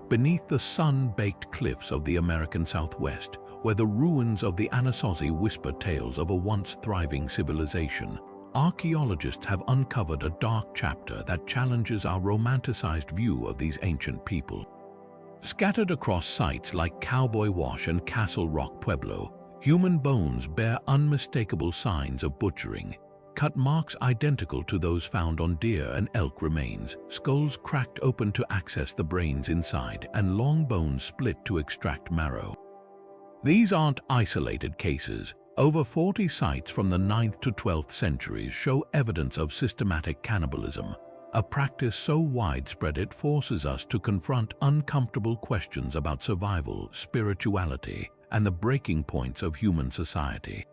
Beneath the sun-baked cliffs of the American Southwest, where the ruins of the Anasazi whisper tales of a once thriving civilization, archaeologists have uncovered a dark chapter that challenges our romanticized view of these ancient people. Scattered across sites like Cowboy Wash and Castle Rock Pueblo, human bones bear unmistakable signs of butchering, cut marks identical to those found on deer and elk remains, skulls cracked open to access the brains inside, and long bones split to extract marrow. These aren't isolated cases. Over 40 sites from the 9th to 12th centuries show evidence of systematic cannibalism, a practice so widespread it forces us to confront uncomfortable questions about survival, spirituality, and the breaking points of human society.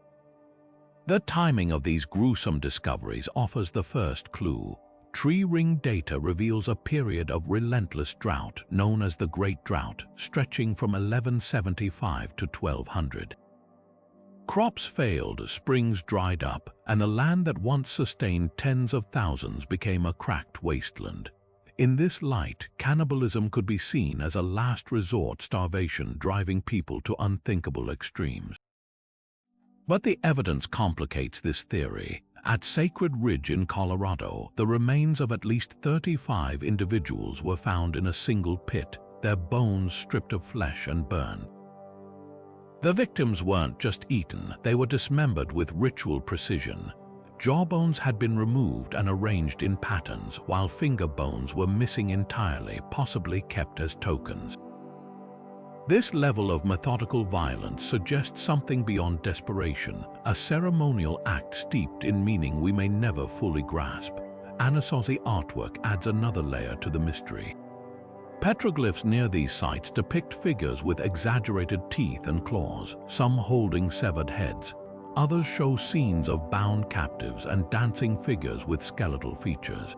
The timing of these gruesome discoveries offers the first clue. Tree ring data reveals a period of relentless drought known as the Great Drought, stretching from 1175 to 1200. Crops failed, springs dried up, and the land that once sustained tens of thousands became a cracked wasteland. In this light, cannibalism could be seen as a last resort starvation driving people to unthinkable extremes. But the evidence complicates this theory. At Sacred Ridge in Colorado, the remains of at least 35 individuals were found in a single pit, their bones stripped of flesh and burned. The victims weren't just eaten, they were dismembered with ritual precision. Jawbones had been removed and arranged in patterns, while finger bones were missing entirely, possibly kept as tokens. This level of methodical violence suggests something beyond desperation, a ceremonial act steeped in meaning we may never fully grasp. Anasazi artwork adds another layer to the mystery. Petroglyphs near these sites depict figures with exaggerated teeth and claws, some holding severed heads. Others show scenes of bound captives and dancing figures with skeletal features.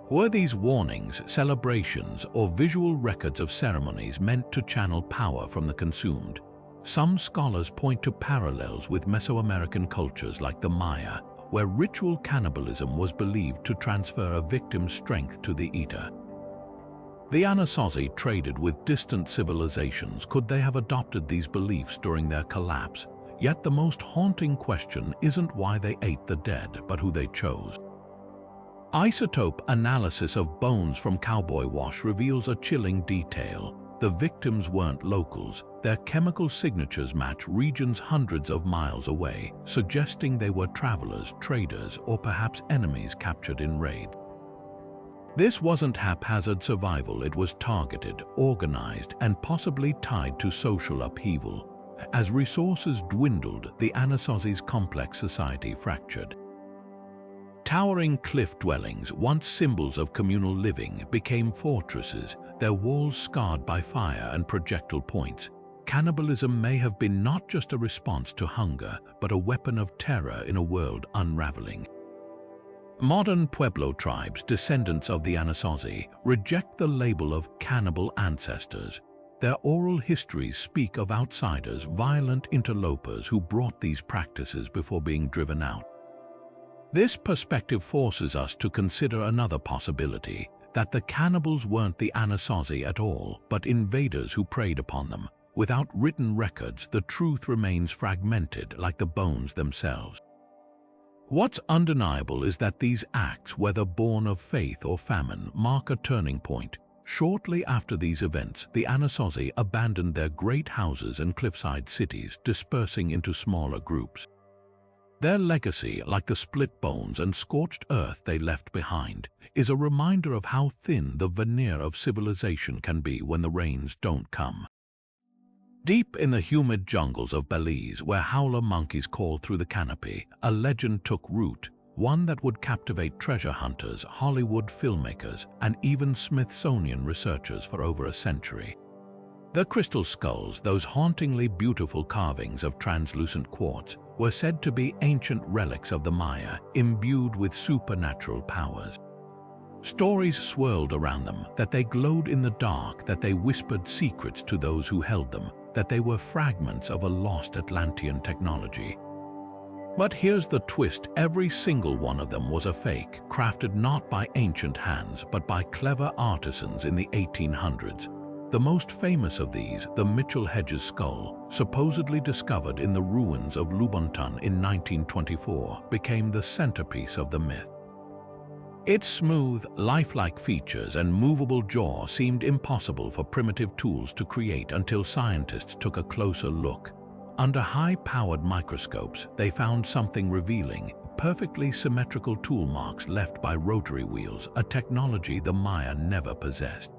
Were these warnings, celebrations, or visual records of ceremonies meant to channel power from the consumed? Some scholars point to parallels with Mesoamerican cultures like the Maya, where ritual cannibalism was believed to transfer a victim's strength to the eater. The Anasazi traded with distant civilizations. Could they have adopted these beliefs during their collapse? Yet the most haunting question isn't why they ate the dead, but who they chose. Isotope analysis of bones from Cowboy Wash reveals a chilling detail. The victims weren't locals. Their chemical signatures match regions hundreds of miles away, suggesting they were travelers, traders, or perhaps enemies captured in raid. This wasn't haphazard survival, it was targeted, organized, and possibly tied to social upheaval. As resources dwindled, the Anasazi's complex society fractured. Towering cliff dwellings, once symbols of communal living, became fortresses, their walls scarred by fire and projectile points. Cannibalism may have been not just a response to hunger, but a weapon of terror in a world unraveling. Modern Pueblo tribes, descendants of the Anasazi, reject the label of cannibal ancestors. Their oral histories speak of outsiders, violent interlopers who brought these practices before being driven out. This perspective forces us to consider another possibility. that the cannibals weren't the Anasazi at all, but invaders who preyed upon them. Without written records, the truth remains fragmented like the bones themselves. What's undeniable is that these acts, whether born of faith or famine, mark a turning point. Shortly after these events, the Anasazi abandoned their great houses and cliffside cities, dispersing into smaller groups. Their legacy, like the split bones and scorched earth they left behind, is a reminder of how thin the veneer of civilization can be when the rains don't come. Deep in the humid jungles of Belize, where howler monkeys call through the canopy, a legend took root, one that would captivate treasure hunters, Hollywood filmmakers, and even Smithsonian researchers for over a century. The crystal skulls, those hauntingly beautiful carvings of translucent quartz, were said to be ancient relics of the Maya, imbued with supernatural powers. Stories swirled around them, that they glowed in the dark, that they whispered secrets to those who held them, that they were fragments of a lost Atlantean technology. But here's the twist: every single one of them was a fake, crafted not by ancient hands, but by clever artisans in the 1800s. The most famous of these, the Mitchell Hedges skull, supposedly discovered in the ruins of Lubontan in 1924, became the centerpiece of the myth. Its smooth, lifelike features and movable jaw seemed impossible for primitive tools to create until scientists took a closer look. Under high-powered microscopes, they found something revealing: perfectly symmetrical tool marks left by rotary wheels, a technology the Maya never possessed.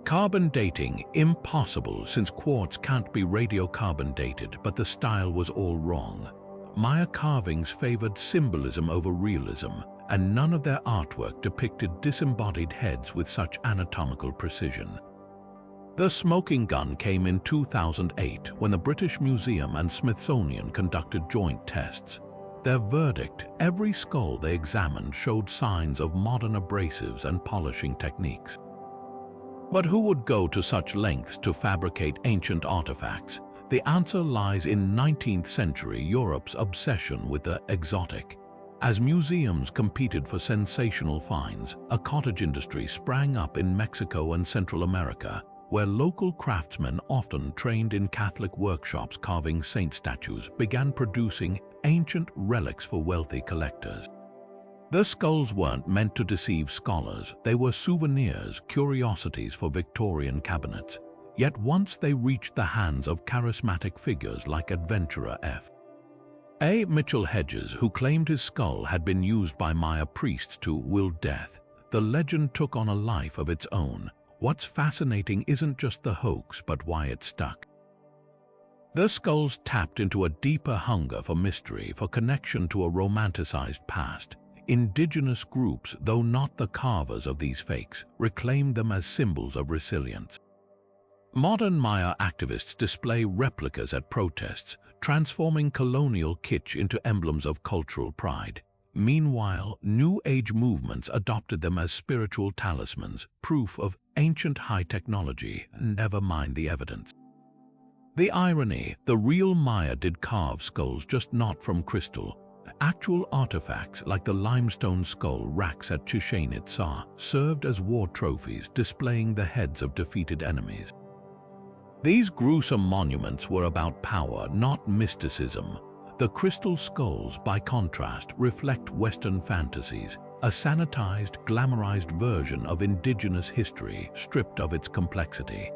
Carbon dating, impossible since quartz can't be radiocarbon dated, but the style was all wrong. Maya carvings favored symbolism over realism, and none of their artwork depicted disembodied heads with such anatomical precision. The smoking gun came in 2008 when the British Museum and Smithsonian conducted joint tests. Their verdict: every skull they examined showed signs of modern abrasives and polishing techniques. But who would go to such lengths to fabricate ancient artifacts? The answer lies in 19th century Europe's obsession with the exotic. As museums competed for sensational finds, a cottage industry sprang up in Mexico and Central America, where local craftsmen, often trained in Catholic workshops carving saint statues, began producing ancient relics for wealthy collectors. The skulls weren't meant to deceive scholars. They were souvenirs, curiosities for Victorian cabinets. Yet once they reached the hands of charismatic figures like adventurer F.A. Mitchell Hedges, who claimed his skull had been used by Maya priests to will death, the legend took on a life of its own. What's fascinating isn't just the hoax, but why it stuck. The skulls tapped into a deeper hunger for mystery, for connection to a romanticized past. Indigenous groups, though not the carvers of these fakes, reclaimed them as symbols of resilience. Modern Maya activists display replicas at protests, transforming colonial kitsch into emblems of cultural pride. Meanwhile, New Age movements adopted them as spiritual talismans, proof of ancient high technology. Never mind the evidence. The irony: the real Maya did carve skulls, just not from crystal. Actual artifacts like the limestone skull racks at Chichen Itza served as war trophies, displaying the heads of defeated enemies. These gruesome monuments were about power, not mysticism. The crystal skulls, by contrast, reflect Western fantasies, a sanitized, glamorized version of indigenous history, stripped of its complexity.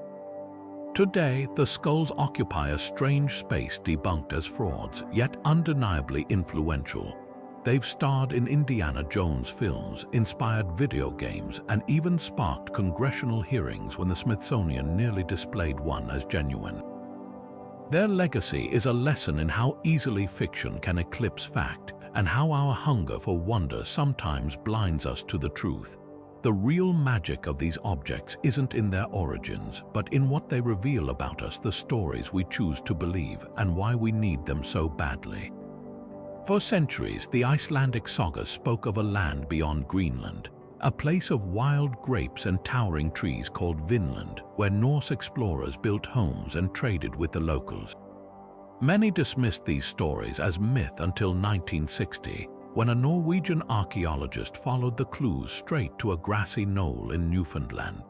Today, the skulls occupy a strange space, debunked as frauds, yet undeniably influential. They've starred in Indiana Jones films, inspired video games, and even sparked congressional hearings when the Smithsonian nearly displayed one as genuine. Their legacy is a lesson in how easily fiction can eclipse fact, and how our hunger for wonder sometimes blinds us to the truth. The real magic of these objects isn't in their origins, but in what they reveal about us, the stories we choose to believe, and why we need them so badly. For centuries, the Icelandic sagas spoke of a land beyond Greenland, a place of wild grapes and towering trees called Vinland, where Norse explorers built homes and traded with the locals. Many dismissed these stories as myth until 1960, when a Norwegian archaeologist followed the clues straight to a grassy knoll in Newfoundland.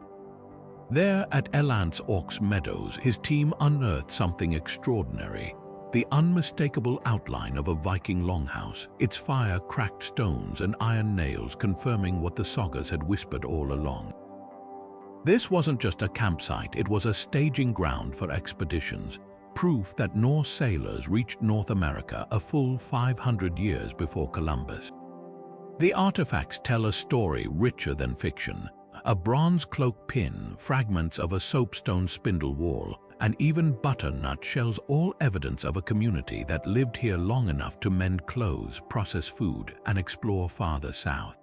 There at Atlit-Yam Meadows, his team unearthed something extraordinary: the unmistakable outline of a Viking longhouse, its fire-cracked stones and iron nails confirming what the sagas had whispered all along. This wasn't just a campsite, it was a staging ground for expeditions, proof that Norse sailors reached North America a full 500 years before Columbus. The artifacts tell a story richer than fiction: a bronze cloak pin, fragments of a soapstone spindle wall, and even butternut shells, all evidence of a community that lived here long enough to mend clothes, process food, and explore farther south.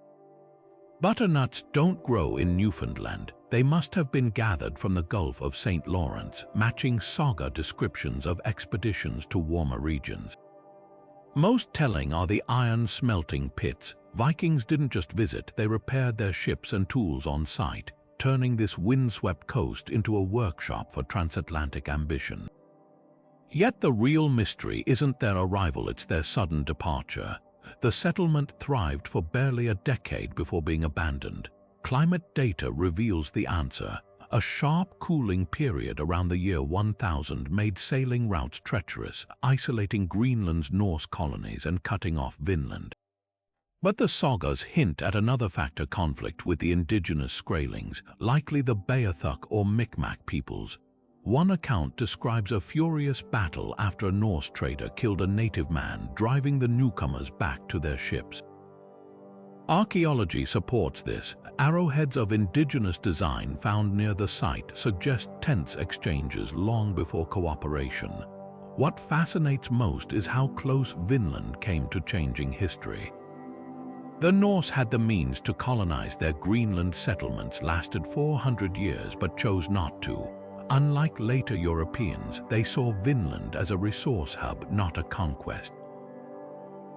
Butternuts don't grow in Newfoundland. They must have been gathered from the Gulf of St. Lawrence, matching saga descriptions of expeditions to warmer regions. Most telling are the iron smelting pits. Vikings didn't just visit, they repaired their ships and tools on site, turning this windswept coast into a workshop for transatlantic ambition. Yet the real mystery isn't their arrival, it's their sudden departure. The settlement thrived for barely a decade before being abandoned. Climate data reveals the answer. A sharp cooling period around the year 1000 made sailing routes treacherous, isolating Greenland's Norse colonies and cutting off Vinland. But the sagas hint at another factor: conflict with the indigenous Skraelings, likely the Beothuk or Micmac peoples. One account describes a furious battle after a Norse trader killed a native man, driving the newcomers back to their ships. Archaeology supports this. Arrowheads of indigenous design found near the site suggest tense exchanges long before cooperation. What fascinates most is how close Vinland came to changing history. The Norse had the means to colonize. Their Greenland settlements lasted 400 years but chose not to. Unlike later Europeans, they saw Vinland as a resource hub, not a conquest.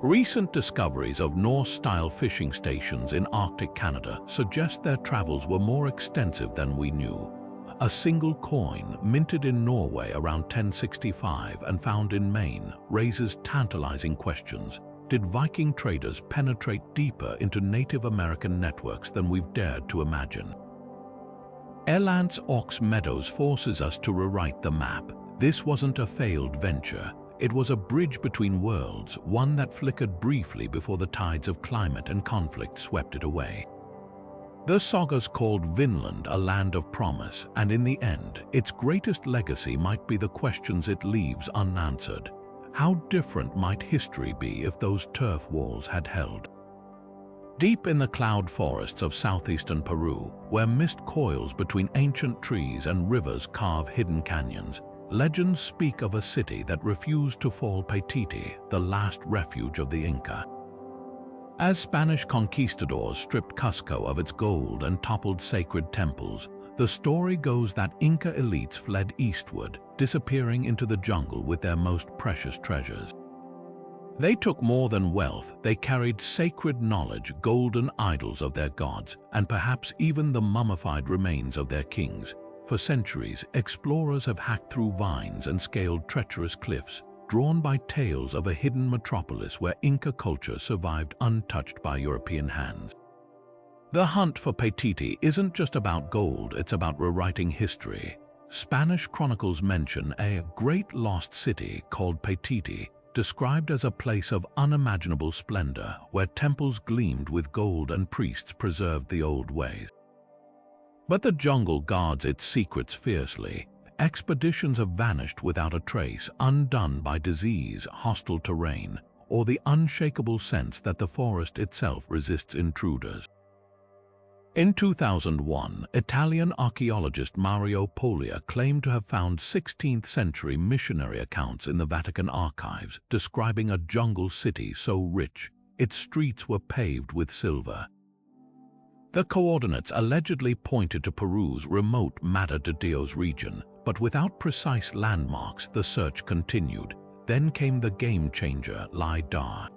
Recent discoveries of Norse-style fishing stations in Arctic Canada suggest their travels were more extensive than we knew. A single coin, minted in Norway around 1065 and found in Maine, raises tantalizing questions. Did Viking traders penetrate deeper into Native American networks than we've dared to imagine? Atlit-Yam Meadows forces us to rewrite the map. This wasn't a failed venture. It was a bridge between worlds, one that flickered briefly before the tides of climate and conflict swept it away. The sagas called Vinland a land of promise, and in the end, its greatest legacy might be the questions it leaves unanswered. How different might history be if those turf walls had held? Deep in the cloud forests of southeastern Peru, where mist coils between ancient trees and rivers carve hidden canyons, legends speak of a city that refused to fall: Paititi, the last refuge of the Inca. As Spanish conquistadors stripped Cusco of its gold and toppled sacred temples, the story goes that Inca elites fled eastward, disappearing into the jungle with their most precious treasures. They took more than wealth, they carried sacred knowledge, golden idols of their gods, and perhaps even the mummified remains of their kings. For centuries, explorers have hacked through vines and scaled treacherous cliffs, drawn by tales of a hidden metropolis where Inca culture survived untouched by European hands. The hunt for Paititi isn't just about gold, it's about rewriting history. Spanish chronicles mention a great lost city called Paititi, described as a place of unimaginable splendor, where temples gleamed with gold and priests preserved the old ways. But the jungle guards its secrets fiercely. Expeditions have vanished without a trace, undone by disease, hostile terrain, or the unshakable sense that the forest itself resists intruders. In 2001, Italian archaeologist Mario Poglia claimed to have found 16th-century missionary accounts in the Vatican archives, describing a jungle city so rich, its streets were paved with silver. The coordinates allegedly pointed to Peru's remote Madre de Dios region, but without precise landmarks, the search continued. Then came the game-changer LiDAR.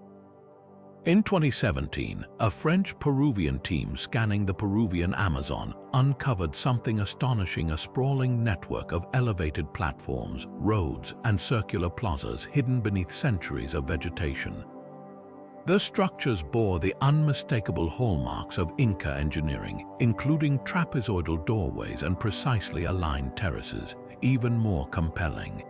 In 2017, a French-Peruvian team scanning the Peruvian Amazon uncovered something astonishing: a sprawling network of elevated platforms, roads, and circular plazas hidden beneath centuries of vegetation. The structures bore the unmistakable hallmarks of Inca engineering, including trapezoidal doorways and precisely aligned terraces, even more compelling.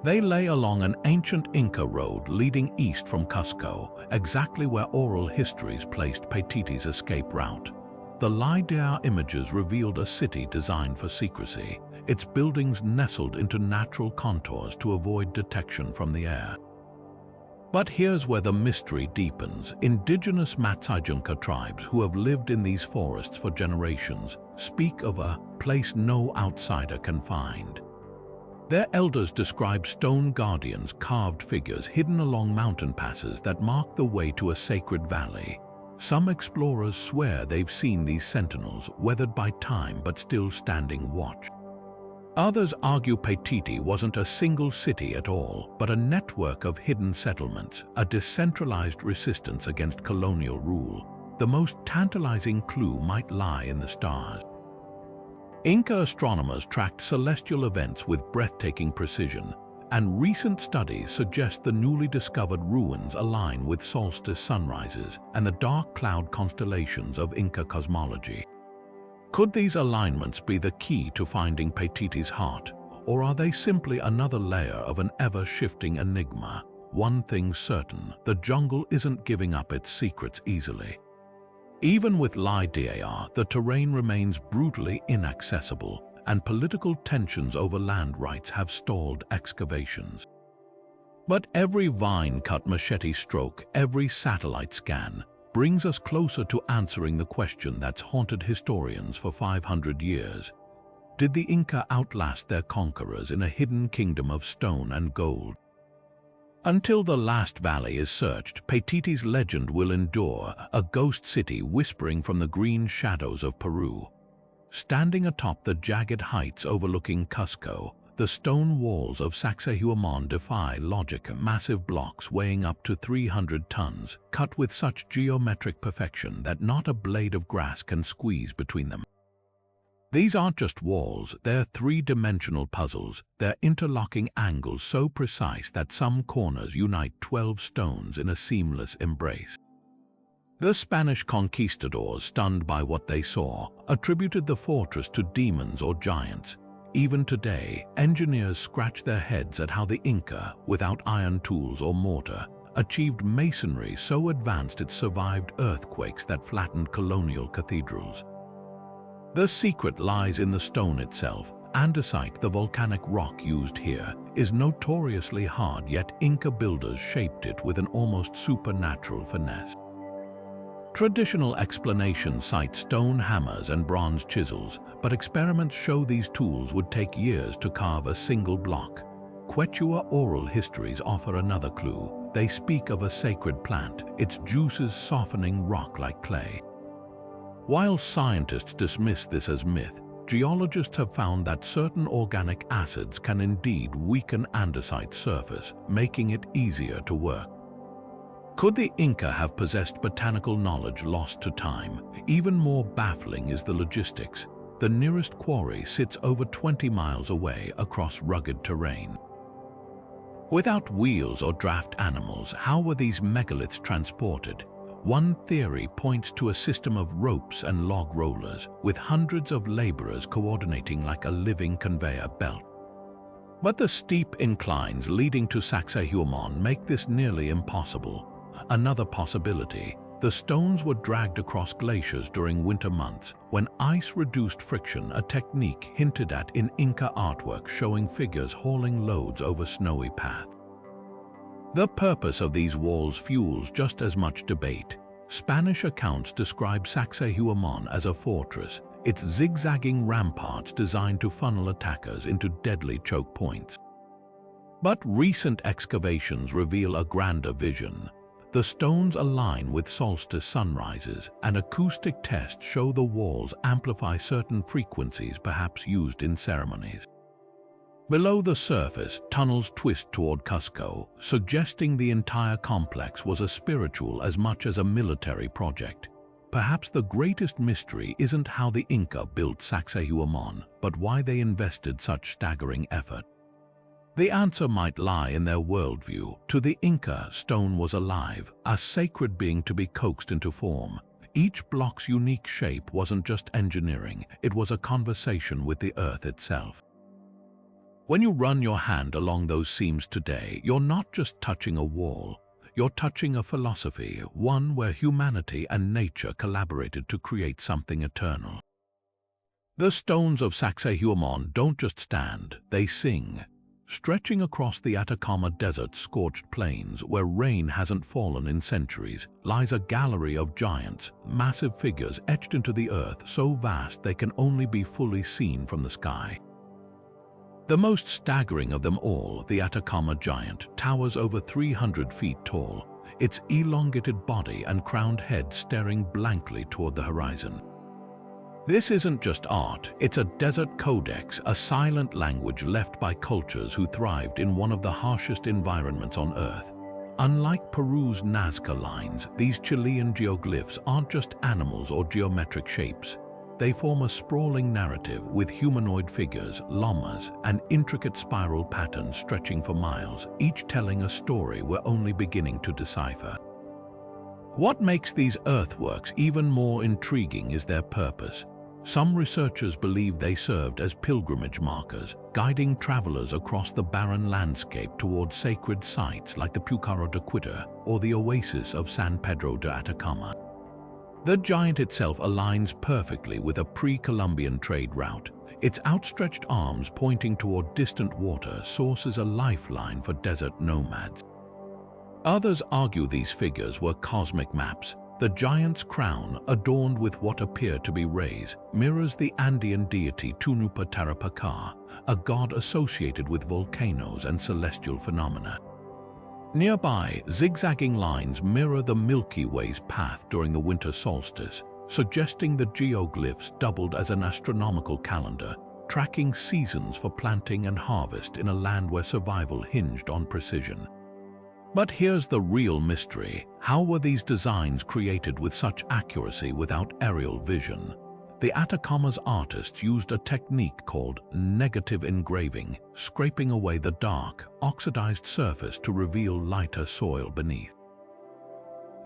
They lay along an ancient Inca road leading east from Cusco, exactly where oral histories placed Paititi's escape route. The LiDAR images revealed a city designed for secrecy, its buildings nestled into natural contours to avoid detection from the air. But here's where the mystery deepens. Indigenous Matsuyunca tribes who have lived in these forests for generations speak of a place no outsider can find. Their elders describe stone guardians, carved figures hidden along mountain passes that mark the way to a sacred valley. Some explorers swear they've seen these sentinels, weathered by time but still standing watch. Others argue Paititi wasn't a single city at all, but a network of hidden settlements, a decentralized resistance against colonial rule. The most tantalizing clue might lie in the stars. Inca astronomers tracked celestial events with breathtaking precision, and recent studies suggest the newly discovered ruins align with solstice sunrises and the dark cloud constellations of Inca cosmology. Could these alignments be the key to finding Paititi's heart, or are they simply another layer of an ever-shifting enigma? One thing's certain, the jungle isn't giving up its secrets easily. Even with LiDAR, the terrain remains brutally inaccessible, and political tensions over land rights have stalled excavations. But every vine-cut machete stroke, every satellite scan, brings us closer to answering the question that's haunted historians for 500 years. Did the Inca outlast their conquerors in a hidden kingdom of stone and gold? Until the last valley is searched, Paititi's legend will endure, a ghost city whispering from the green shadows of Peru. Standing atop the jagged heights overlooking Cusco, the stone walls of Sacsayhuaman defy logic, massive blocks weighing up to 300 tons, cut with such geometric perfection that not a blade of grass can squeeze between them. These aren't just walls, they're three-dimensional puzzles, their interlocking angles so precise that some corners unite 12 stones in a seamless embrace. The Spanish conquistadors, stunned by what they saw, attributed the fortress to demons or giants. Even today, engineers scratch their heads at how the Inca, without iron tools or mortar, achieved masonry so advanced it survived earthquakes that flattened colonial cathedrals. The secret lies in the stone itself. Andesite, the volcanic rock used here, is notoriously hard, yet Inca builders shaped it with an almost supernatural finesse. Traditional explanations cite stone hammers and bronze chisels, but experiments show these tools would take years to carve a single block. Quechua oral histories offer another clue. They speak of a sacred plant, its juices softening rock like clay. While scientists dismiss this as myth, geologists have found that certain organic acids can indeed weaken andesite's surface, making it easier to work. Could the Inca have possessed botanical knowledge lost to time? Even more baffling is the logistics. The nearest quarry sits over 20 miles away across rugged terrain. Without wheels or draft animals, how were these megaliths transported? One theory points to a system of ropes and log rollers, with hundreds of laborers coordinating like a living conveyor belt. But the steep inclines leading to Sacsayhuaman make this nearly impossible. Another possibility, the stones were dragged across glaciers during winter months when ice reduced friction, a technique hinted at in Inca artwork showing figures hauling loads over snowy paths. The purpose of these walls fuels just as much debate. Spanish accounts describe Sacsayhuaman as a fortress, its zigzagging ramparts designed to funnel attackers into deadly choke points. But recent excavations reveal a grander vision. The stones align with solstice sunrises, and acoustic tests show the walls amplify certain frequencies perhaps used in ceremonies. Below the surface, tunnels twist toward Cusco, suggesting the entire complex was a spiritual as much as a military project. Perhaps the greatest mystery isn't how the Inca built Sacsayhuaman, but why they invested such staggering effort. The answer might lie in their worldview. To the Inca, stone was alive, a sacred being to be coaxed into form. Each block's unique shape wasn't just engineering, it was a conversation with the earth itself. When you run your hand along those seams today, you're not just touching a wall, you're touching a philosophy, one where humanity and nature collaborated to create something eternal. The stones of Sacsayhuamán don't just stand, they sing. Stretching across the Atacama Desert's scorched plains, where rain hasn't fallen in centuries, lies a gallery of giants, massive figures etched into the earth so vast they can only be fully seen from the sky. The most staggering of them all, the Atacama giant, towers over 300 feet tall, its elongated body and crowned head staring blankly toward the horizon. This isn't just art, it's a desert codex, a silent language left by cultures who thrived in one of the harshest environments on Earth. Unlike Peru's Nazca lines, these Chilean geoglyphs aren't just animals or geometric shapes. They form a sprawling narrative with humanoid figures, llamas, and intricate spiral patterns stretching for miles, each telling a story we're only beginning to decipher. What makes these earthworks even more intriguing is their purpose. Some researchers believe they served as pilgrimage markers, guiding travelers across the barren landscape toward sacred sites like the Pucará de Quito or the oasis of San Pedro de Atacama. The giant itself aligns perfectly with a pre-Columbian trade route. Its outstretched arms pointing toward distant water sources a lifeline for desert nomads. Others argue these figures were cosmic maps. The giant's crown, adorned with what appear to be rays, mirrors the Andean deity Tunupa Tarapacá, a god associated with volcanoes and celestial phenomena. Nearby, zigzagging lines mirror the Milky Way's path during the winter solstice, suggesting the geoglyphs doubled as an astronomical calendar, tracking seasons for planting and harvest in a land where survival hinged on precision. But here's the real mystery. How were these designs created with such accuracy without aerial vision? The Atacama's artists used a technique called negative engraving, scraping away the dark, oxidized surface to reveal lighter soil beneath.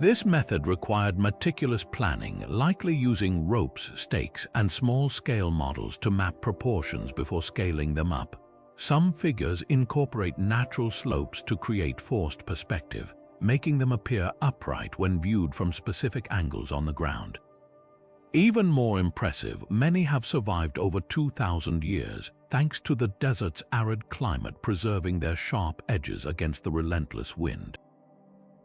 This method required meticulous planning, likely using ropes, stakes, and small-scale models to map proportions before scaling them up. Some figures incorporate natural slopes to create forced perspective, making them appear upright when viewed from specific angles on the ground. Even more impressive, many have survived over 2,000 years, thanks to the desert's arid climate preserving their sharp edges against the relentless wind.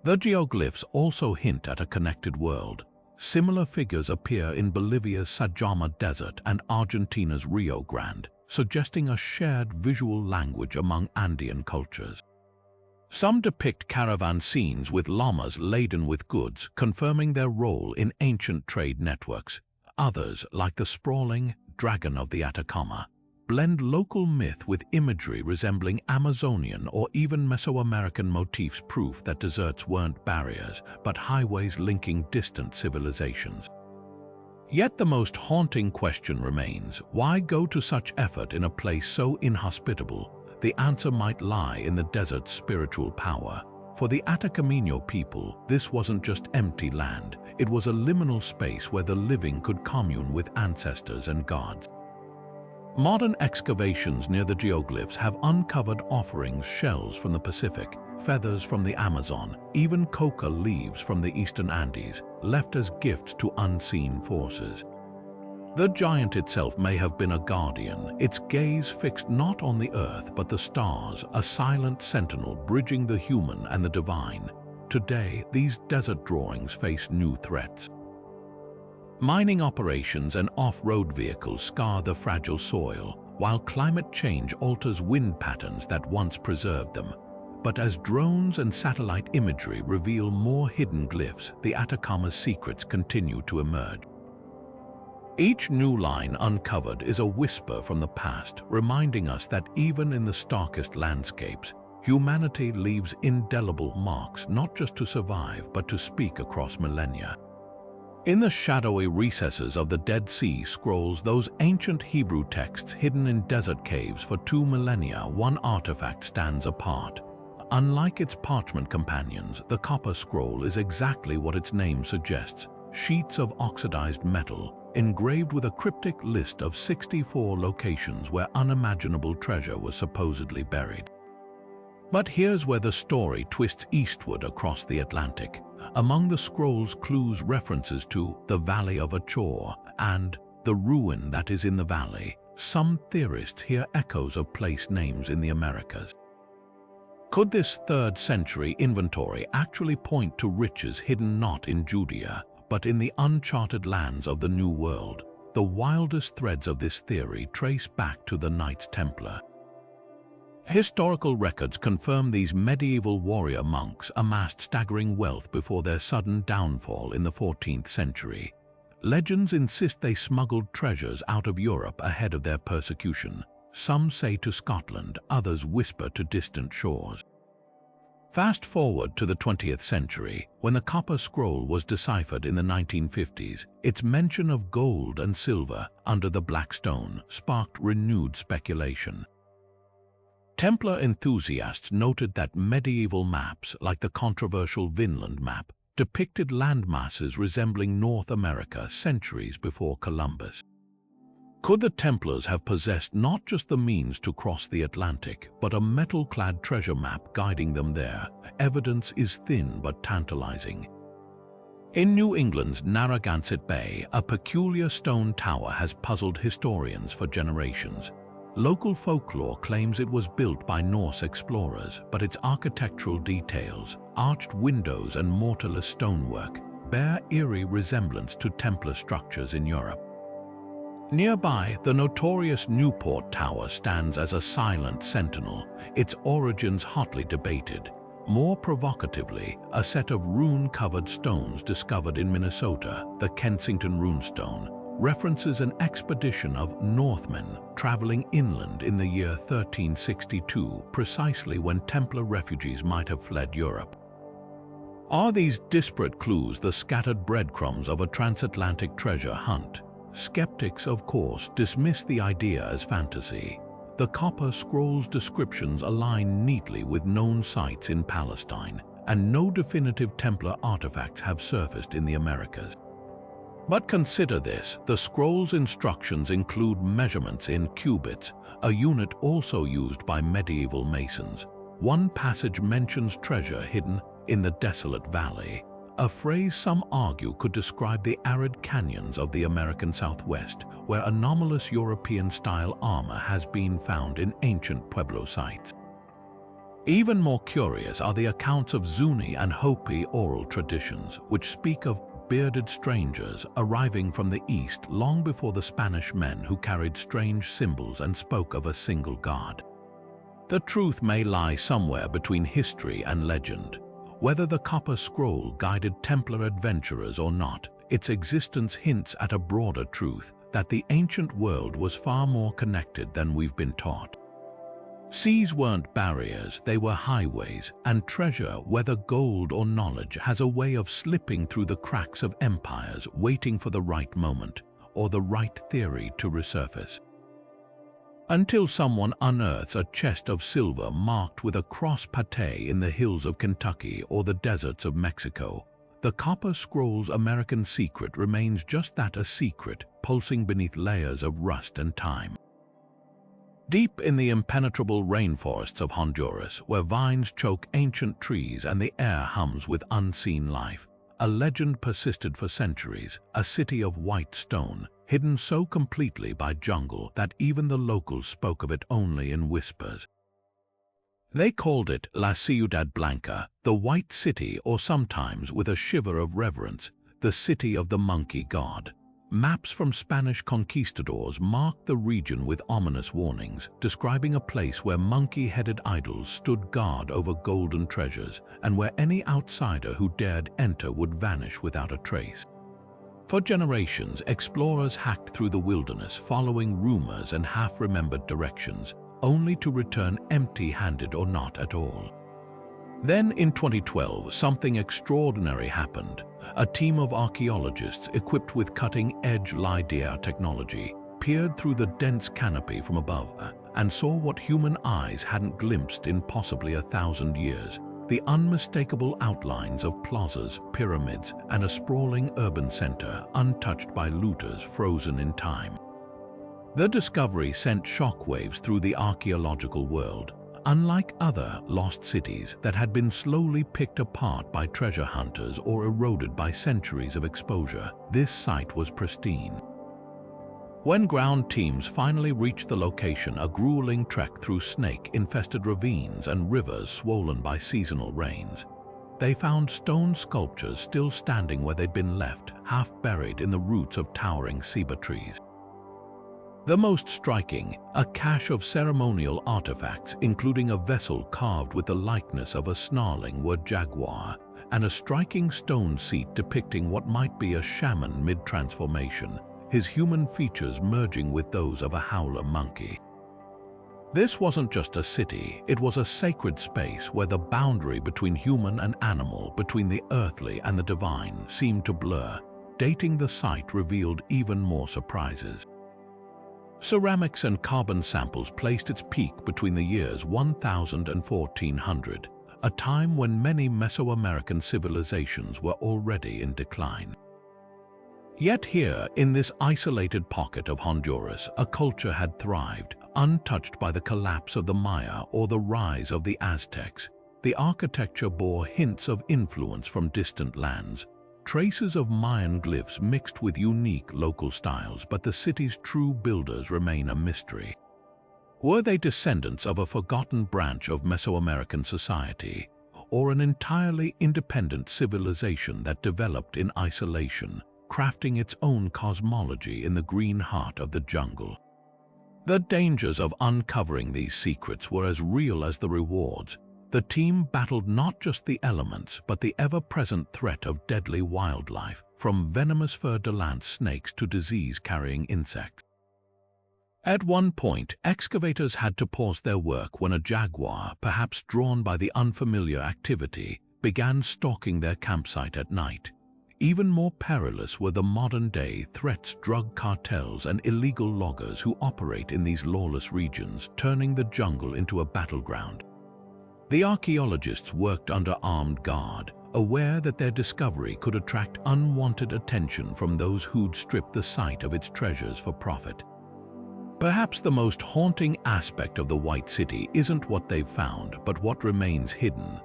The geoglyphs also hint at a connected world. Similar figures appear in Bolivia's Sajama Desert and Argentina's Rio Grande, suggesting a shared visual language among Andean cultures. Some depict caravan scenes with llamas laden with goods, confirming their role in ancient trade networks. Others, like the sprawling dragon of the Atacama, blend local myth with imagery resembling Amazonian or even Mesoamerican motifs, proof that deserts weren't barriers, but highways linking distant civilizations. Yet the most haunting question remains: why go to such effort in a place so inhospitable? The answer might lie in the desert's spiritual power. For the Atacameño people, this wasn't just empty land, it was a liminal space where the living could commune with ancestors and gods. Modern excavations near the geoglyphs have uncovered offerings, shells from the Pacific, feathers from the Amazon, even coca leaves from the eastern Andes, left as gifts to unseen forces. The giant itself may have been a guardian, its gaze fixed not on the earth but the stars, a silent sentinel bridging the human and the divine. Today, these desert drawings face new threats. Mining operations and off-road vehicles scar the fragile soil, while climate change alters wind patterns that once preserved them. But as drones and satellite imagery reveal more hidden glyphs, the Atacama's secrets continue to emerge. Each new line uncovered is a whisper from the past, reminding us that even in the starkest landscapes, humanity leaves indelible marks not just to survive but to speak across millennia. In the shadowy recesses of the Dead Sea Scrolls, those ancient Hebrew texts hidden in desert caves for 2 millennia, one artifact stands apart. Unlike its parchment companions, the Copper Scroll is exactly what its name suggests: sheets of oxidized metal, engraved with a cryptic list of 64 locations where unimaginable treasure was supposedly buried. But here's where the story twists eastward across the Atlantic. Among the scroll's clues references to the Valley of Achor and the ruin that is in the valley. Some theorists hear echoes of place names in the Americas. Could this 3rd century inventory actually point to riches hidden not in Judea, but in the uncharted lands of the New World? The wildest threads of this theory trace back to the Knights Templar. Historical records confirm these medieval warrior monks amassed staggering wealth before their sudden downfall in the 14th century. Legends insist they smuggled treasures out of Europe ahead of their persecution. Some say to Scotland, others whisper to distant shores. Fast forward to the 20th century, when the Copper Scroll was deciphered in the 1950s, its mention of gold and silver under the Black Stone sparked renewed speculation. Templar enthusiasts noted that medieval maps, like the controversial Vinland map, depicted landmasses resembling North America centuries before Columbus. Could the Templars have possessed not just the means to cross the Atlantic, but a metal-clad treasure map guiding them there? Evidence is thin but tantalizing. In New England's Narragansett Bay, a peculiar stone tower has puzzled historians for generations. Local folklore claims it was built by Norse explorers, but its architectural details, arched windows and mortarless stonework, bear eerie resemblance to Templar structures in Europe. Nearby, the notorious Newport Tower stands as a silent sentinel, its origins hotly debated. More provocatively, a set of rune-covered stones discovered in Minnesota, the Kensington Runestone, references an expedition of Northmen traveling inland in the year 1362, precisely when Templar refugees might have fled Europe. Are these disparate clues the scattered breadcrumbs of a transatlantic treasure hunt? Skeptics, of course, dismiss the idea as fantasy. The Copper Scroll's descriptions align neatly with known sites in Palestine, and no definitive Templar artifacts have surfaced in the Americas. But consider this: the scroll's instructions include measurements in cubits, a unit also used by medieval masons. One passage mentions treasure hidden in the desolate valley, a phrase some argue could describe the arid canyons of the American Southwest, where anomalous European-style armor has been found in ancient Pueblo sites. Even more curious are the accounts of Zuni and Hopi oral traditions, which speak of bearded strangers arriving from the east long before the Spanish men who carried strange symbols and spoke of a single god. The truth may lie somewhere between history and legend. Whether the Copper Scroll guided Templar adventurers or not, its existence hints at a broader truth, that the ancient world was far more connected than we've been taught. Seas weren't barriers, they were highways, and treasure, whether gold or knowledge, has a way of slipping through the cracks of empires, waiting for the right moment or the right theory to resurface. Until someone unearths a chest of silver marked with a cross pate in the hills of Kentucky or the deserts of Mexico, the Copper Scroll's American secret remains just that, a secret, pulsing beneath layers of rust and time. Deep in the impenetrable rainforests of Honduras, where vines choke ancient trees and the air hums with unseen life, a legend persisted for centuries, a city of white stone, hidden so completely by jungle that even the locals spoke of it only in whispers. They called it La Ciudad Blanca, the White City, or sometimes, with a shiver of reverence, the City of the Monkey God. Maps from Spanish conquistadors marked the region with ominous warnings, describing a place where monkey-headed idols stood guard over golden treasures, and where any outsider who dared enter would vanish without a trace. For generations, explorers hacked through the wilderness, following rumors and half-remembered directions, only to return empty-handed or not at all. Then in 2012, something extraordinary happened. A team of archaeologists equipped with cutting-edge LiDAR technology peered through the dense canopy from above and saw what human eyes hadn't glimpsed in possibly 1,000 years: the unmistakable outlines of plazas, pyramids, and a sprawling urban center untouched by looters frozen in time. The discovery sent shockwaves through the archaeological world. Unlike other lost cities that had been slowly picked apart by treasure hunters or eroded by centuries of exposure, this site was pristine. When ground teams finally reached the location, a grueling trek through snake-infested ravines and rivers swollen by seasonal rains, they found stone sculptures still standing where they'd been left, half buried in the roots of towering ceiba trees. The most striking, a cache of ceremonial artifacts, including a vessel carved with the likeness of a snarling wood jaguar, and a striking stone seat depicting what might be a shaman mid-transformation, his human features merging with those of a howler monkey. This wasn't just a city, it was a sacred space where the boundary between human and animal, between the earthly and the divine, seemed to blur. Dating the site revealed even more surprises. Ceramics and carbon samples placed its peak between the years 1000 and 1400, a time when many Mesoamerican civilizations were already in decline. Yet here, in this isolated pocket of Honduras, a culture had thrived, untouched by the collapse of the Maya or the rise of the Aztecs. The architecture bore hints of influence from distant lands, traces of Mayan glyphs mixed with unique local styles, but the city's true builders remain a mystery. Were they descendants of a forgotten branch of Mesoamerican society, or an entirely independent civilization that developed in isolation, crafting its own cosmology in the green heart of the jungle? The dangers of uncovering these secrets were as real as the rewards. The team battled not just the elements, but the ever-present threat of deadly wildlife, from venomous fer-de-lance snakes to disease-carrying insects. At one point, excavators had to pause their work when a jaguar, perhaps drawn by the unfamiliar activity, began stalking their campsite at night. Even more perilous were the modern-day threats: drug cartels and illegal loggers who operate in these lawless regions, turning the jungle into a battleground. The archaeologists worked under armed guard, aware that their discovery could attract unwanted attention from those who'd stripped the site of its treasures for profit. Perhaps the most haunting aspect of the White City isn't what they've found, but what remains hidden.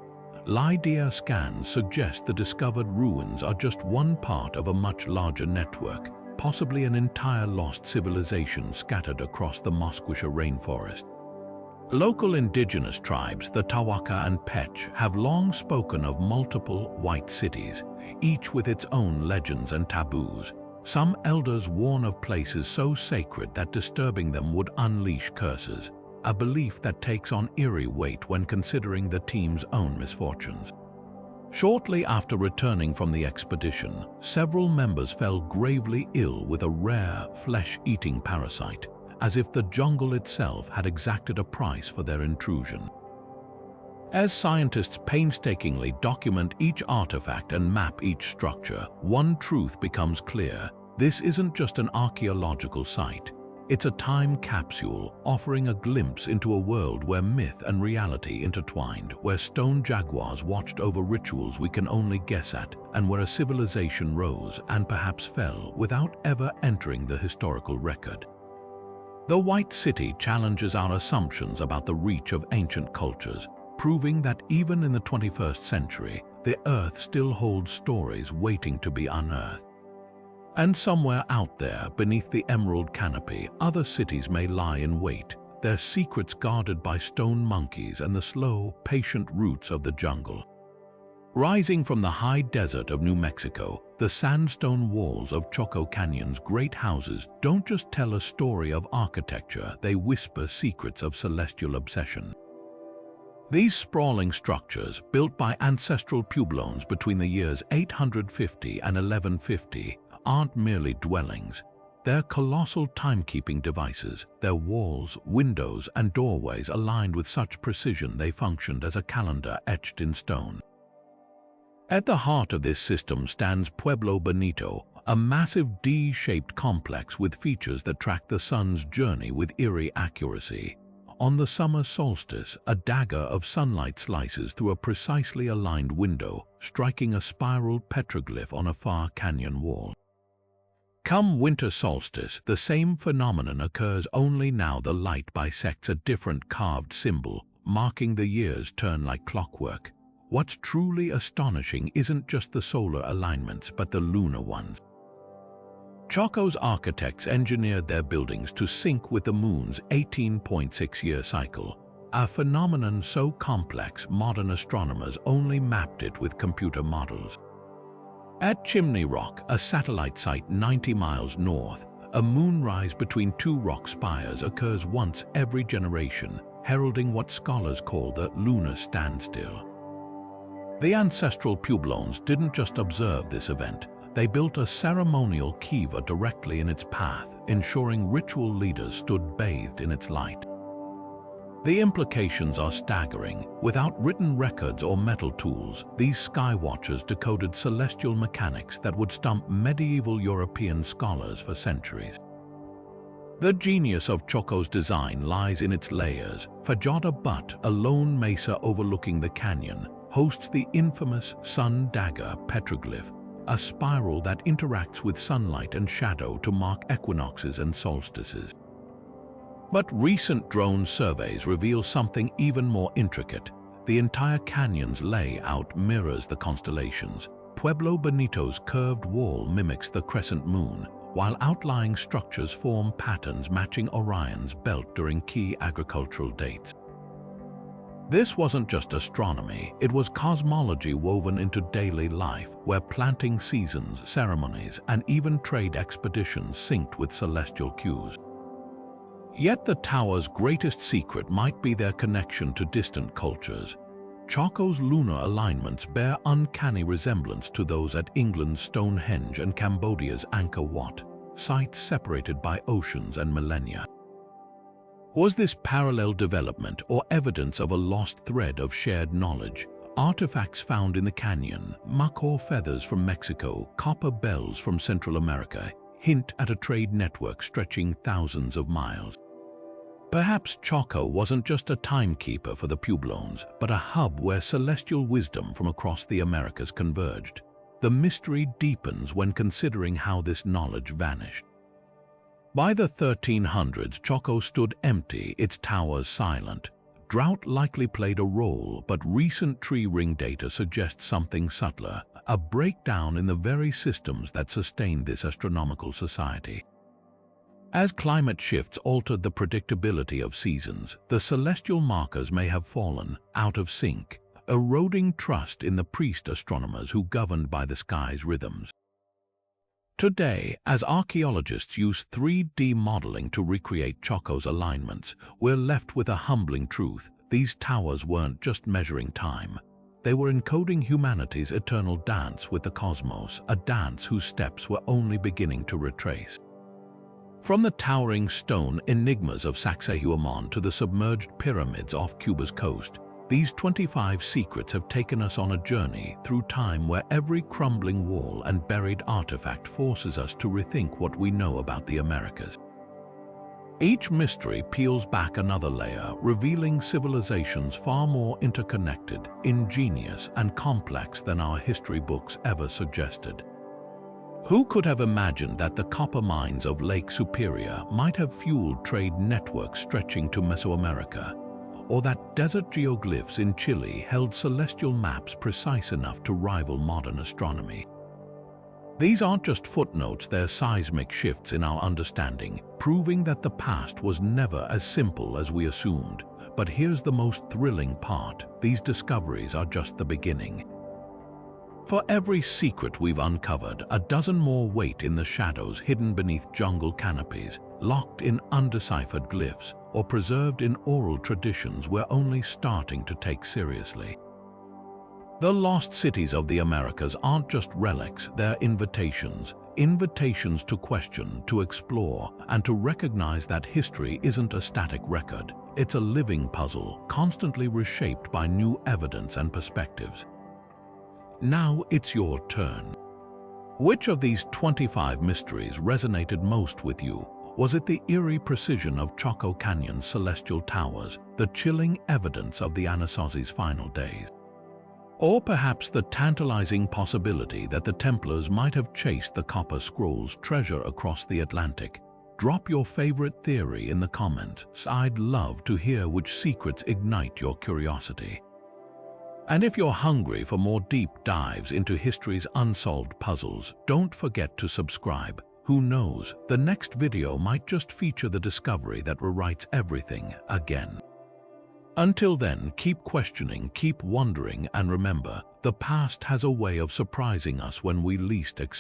LiDAR scans suggest the discovered ruins are just one part of a much larger network, possibly an entire lost civilization scattered across the Musquisha rainforest. Local indigenous tribes, the Tawaka and Pech, have long spoken of multiple white cities, each with its own legends and taboos. Some elders warn of places so sacred that disturbing them would unleash curses, a belief that takes on eerie weight when considering the team's own misfortunes. Shortly after returning from the expedition, several members fell gravely ill with a rare, flesh-eating parasite, as if the jungle itself had exacted a price for their intrusion. As scientists painstakingly document each artifact and map each structure, one truth becomes clear: this isn't just an archaeological site. It's a time capsule offering a glimpse into a world where myth and reality intertwined, where stone jaguars watched over rituals we can only guess at, and where a civilization rose and perhaps fell without ever entering the historical record. The White City challenges our assumptions about the reach of ancient cultures, proving that even in the 21st century, the Earth still holds stories waiting to be unearthed. And somewhere out there, beneath the emerald canopy, other cities may lie in wait, their secrets guarded by stone monkeys and the slow, patient roots of the jungle. Rising from the high desert of New Mexico, the sandstone walls of Choco Canyon's great houses don't just tell a story of architecture, they whisper secrets of celestial obsession. These sprawling structures, built by Ancestral Puebloans between the years 850 and 1150, aren't merely dwellings. They're colossal timekeeping devices, their walls, windows, and doorways aligned with such precision they functioned as a calendar etched in stone. At the heart of this system stands Pueblo Bonito, a massive D-shaped complex with features that track the sun's journey with eerie accuracy. On the summer solstice, a dagger of sunlight slices through a precisely aligned window, striking a spiral petroglyph on a far canyon wall. Come winter solstice, the same phenomenon occurs, only now the light bisects a different carved symbol, marking the year's turn like clockwork. What's truly astonishing isn't just the solar alignments, but the lunar ones. Choco's architects engineered their buildings to sync with the moon's 18.6-year cycle, a phenomenon so complex modern astronomers only mapped it with computer models. At Chimney Rock, a satellite site 90 miles north, a moonrise between two rock spires occurs once every generation, heralding what scholars call the lunar standstill. The Ancestral Puebloans didn't just observe this event, they built a ceremonial kiva directly in its path, ensuring ritual leaders stood bathed in its light. The implications are staggering. Without written records or metal tools, these sky watchers decoded celestial mechanics that would stump medieval European scholars for centuries. The genius of Choco's design lies in its layers. Fajada Butte, a lone mesa overlooking the canyon, hosts the infamous sun dagger petroglyph, a spiral that interacts with sunlight and shadow to mark equinoxes and solstices. But recent drone surveys reveal something even more intricate. The entire canyon's layout mirrors the constellations. Pueblo Bonito's curved wall mimics the crescent moon, while outlying structures form patterns matching Orion's belt during key agricultural dates. This wasn't just astronomy, it was cosmology woven into daily life, where planting seasons, ceremonies, and even trade expeditions synced with celestial cues. Yet the tower's greatest secret might be their connection to distant cultures. Choco's lunar alignments bear uncanny resemblance to those at England's Stonehenge and Cambodia's Angkor Wat, sites separated by oceans and millennia. Was this parallel development or evidence of a lost thread of shared knowledge? Artifacts found in the canyon, macaw feathers from Mexico, copper bells from Central America, hint at a trade network stretching thousands of miles. Perhaps Choco wasn't just a timekeeper for the Puebloans, but a hub where celestial wisdom from across the Americas converged. The mystery deepens when considering how this knowledge vanished. By the 1300s, Choco stood empty, its towers silent. Drought likely played a role, but recent tree ring data suggests something subtler, a breakdown in the very systems that sustained this astronomical society. As climate shifts altered the predictability of seasons, the celestial markers may have fallen out of sync, eroding trust in the priest astronomers who governed by the sky's rhythms. Today, as archaeologists use 3D modeling to recreate Choco's alignments, we're left with a humbling truth. These towers weren't just measuring time. They were encoding humanity's eternal dance with the cosmos, a dance whose steps were only beginning to retrace. From the towering stone enigmas of Sacsayhuaman to the submerged pyramids off Cuba's coast, these 25 secrets have taken us on a journey through time where every crumbling wall and buried artifact forces us to rethink what we know about the Americas. Each mystery peels back another layer, revealing civilizations far more interconnected, ingenious, and complex than our history books ever suggested. Who could have imagined that the copper mines of Lake Superior might have fueled trade networks stretching to Mesoamerica, or that desert geoglyphs in Chile held celestial maps precise enough to rival modern astronomy? These aren't just footnotes, they're seismic shifts in our understanding, proving that the past was never as simple as we assumed. But here's the most thrilling part: these discoveries are just the beginning. For every secret we've uncovered, a dozen more wait in the shadows, hidden beneath jungle canopies, locked in undeciphered glyphs, or preserved in oral traditions we're only starting to take seriously. The lost cities of the Americas aren't just relics, they're invitations, invitations to question, to explore, and to recognize that history isn't a static record. It's a living puzzle, constantly reshaped by new evidence and perspectives. Now it's your turn. Which of these 25 mysteries resonated most with you? Was it the eerie precision of Choco Canyon's celestial towers, the chilling evidence of the Anasazi's final days? Or perhaps the tantalizing possibility that the Templars might have chased the Copper Scroll's treasure across the Atlantic? Drop your favorite theory in the comments. I'd love to hear which secrets ignite your curiosity. And if you're hungry for more deep dives into history's unsolved puzzles, don't forget to subscribe. Who knows, the next video might just feature the discovery that rewrites everything again. Until then, keep questioning, keep wondering, and remember, the past has a way of surprising us when we least expect it.